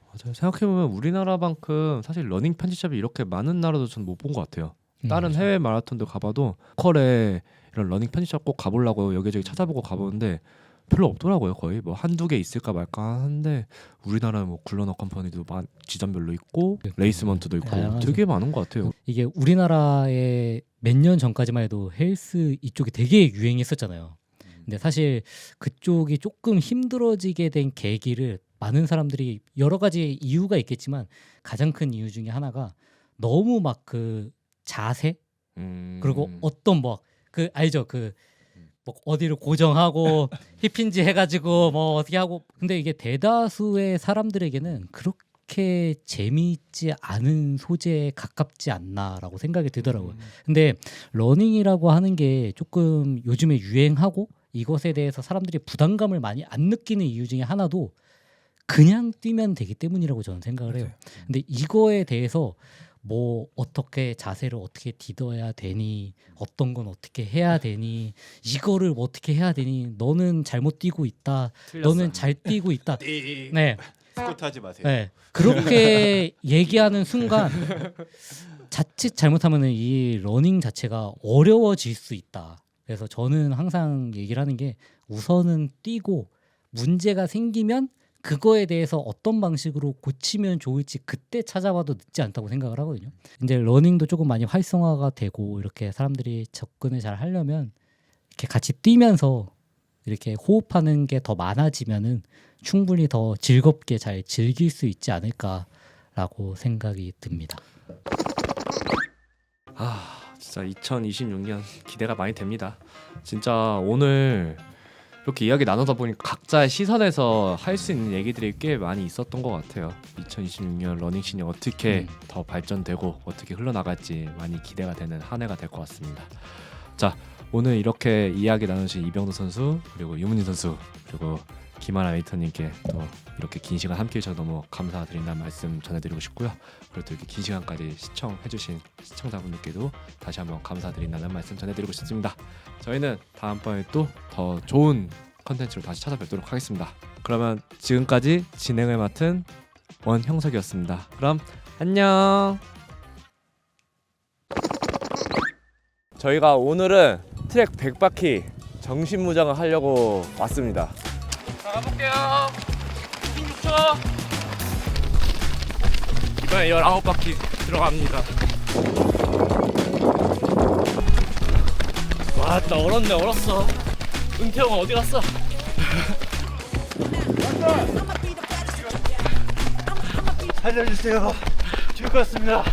맞아요. 생각해보면 우리나라만큼 사실 러닝 편집샵이 이렇게 많은 나라도 전 못 본 것 같아요. 다른 해외 마라톤도 가봐도 컬에 이런 러닝 편집샵 꼭 가보려고 여기저기 찾아보고 가보는데 별로 없더라고요. 거의 뭐 한두 개 있을까 말까 하는데 우리나라는 뭐 굴러너 컴퍼니도 지점별로 있고 레이스먼트도 있고 다양하죠. 되게 많은 것 같아요. 이게 우리나라에 몇 년 전까지만 해도 헬스 이쪽이 되게 유행했었잖아요. 근데 사실 그쪽이 조금 힘들어지게 된 계기를 많은 사람들이 여러 가지 이유가 있겠지만 가장 큰 이유 중에 하나가 너무 막 그 자세 그리고 어떤 뭐 그 알죠? 그 뭐 어디를 고정하고 힙힌지 해가지고 뭐 어떻게 하고 근데 이게 대다수의 사람들에게는 그렇게 재미있지 않은 소재에 가깝지 않나라고 생각이 들더라고요. 근데 러닝이라고 하는 게 조금 요즘에 유행하고 이것에 대해서 사람들이 부담감을 많이 안 느끼는 이유 중에 하나도 그냥 뛰면 되기 때문이라고 저는 생각을 해요. 근데 이거에 대해서 뭐 어떻게 자세를 어떻게 디뎌야 되니 어떤 건 어떻게 해야 되니 이거를 뭐 어떻게 해야 되니 너는 잘못 뛰고 있다 너는 잘 뛰고 있다 네, 스쿼트 하지 마세요. 네. 그렇게 얘기하는 순간 자칫 잘못하면 이 러닝 자체가 어려워질 수 있다. 그래서 저는 항상 얘기를 하는 게 우선은 뛰고 문제가 생기면 그거에 대해서 어떤 방식으로 고치면 좋을지 그때 찾아봐도 늦지 않다고 생각을 하거든요. 이제 러닝도 조금 많이 활성화가 되고 이렇게 사람들이 접근을 잘 하려면 이렇게 같이 뛰면서 이렇게 호흡하는 게 더 많아지면은 충분히 더 즐겁게 잘 즐길 수 있지 않을까라고 생각이 듭니다. 진짜 2026년 기대가 많이 됩니다. 진짜 오늘 이렇게 이야기 나누다 보니까 각자의 시선에서 할 수 있는 얘기들이 꽤 많이 있었던 것 같아요. 2026년 러닝씬이 어떻게 더 발전되고 어떻게 흘러나갈지 많이 기대가 되는 한 해가 될 것 같습니다. 자, 오늘 이렇게 이야기 나누신 이병도 선수 그리고 유문진 선수 그리고 김하나 에디터님께 또 이렇게 긴 시간 함께해 주셔서 너무 감사드린다는 말씀 전해드리고 싶고요. 그리고 또 이렇게 긴 시간까지 시청해주신 시청자분들께도 다시 한번 감사드린다는 말씀 전해드리고 싶습니다. 저희는 다음번에 또 더 좋은 컨텐츠로 다시 찾아뵙도록 하겠습니다. 그러면 지금까지 진행을 맡은 원형석이었습니다. 그럼 안녕. 저희가 오늘은 트랙 100바퀴 정신무장을 하려고 왔습니다. 가볼게요. 16초. 이번에 19바퀴 들어갑니다. 와, 나 얼었네, 얼었어. 은태형 어디 갔어? 살려주세요. 죽을 것 같습니다.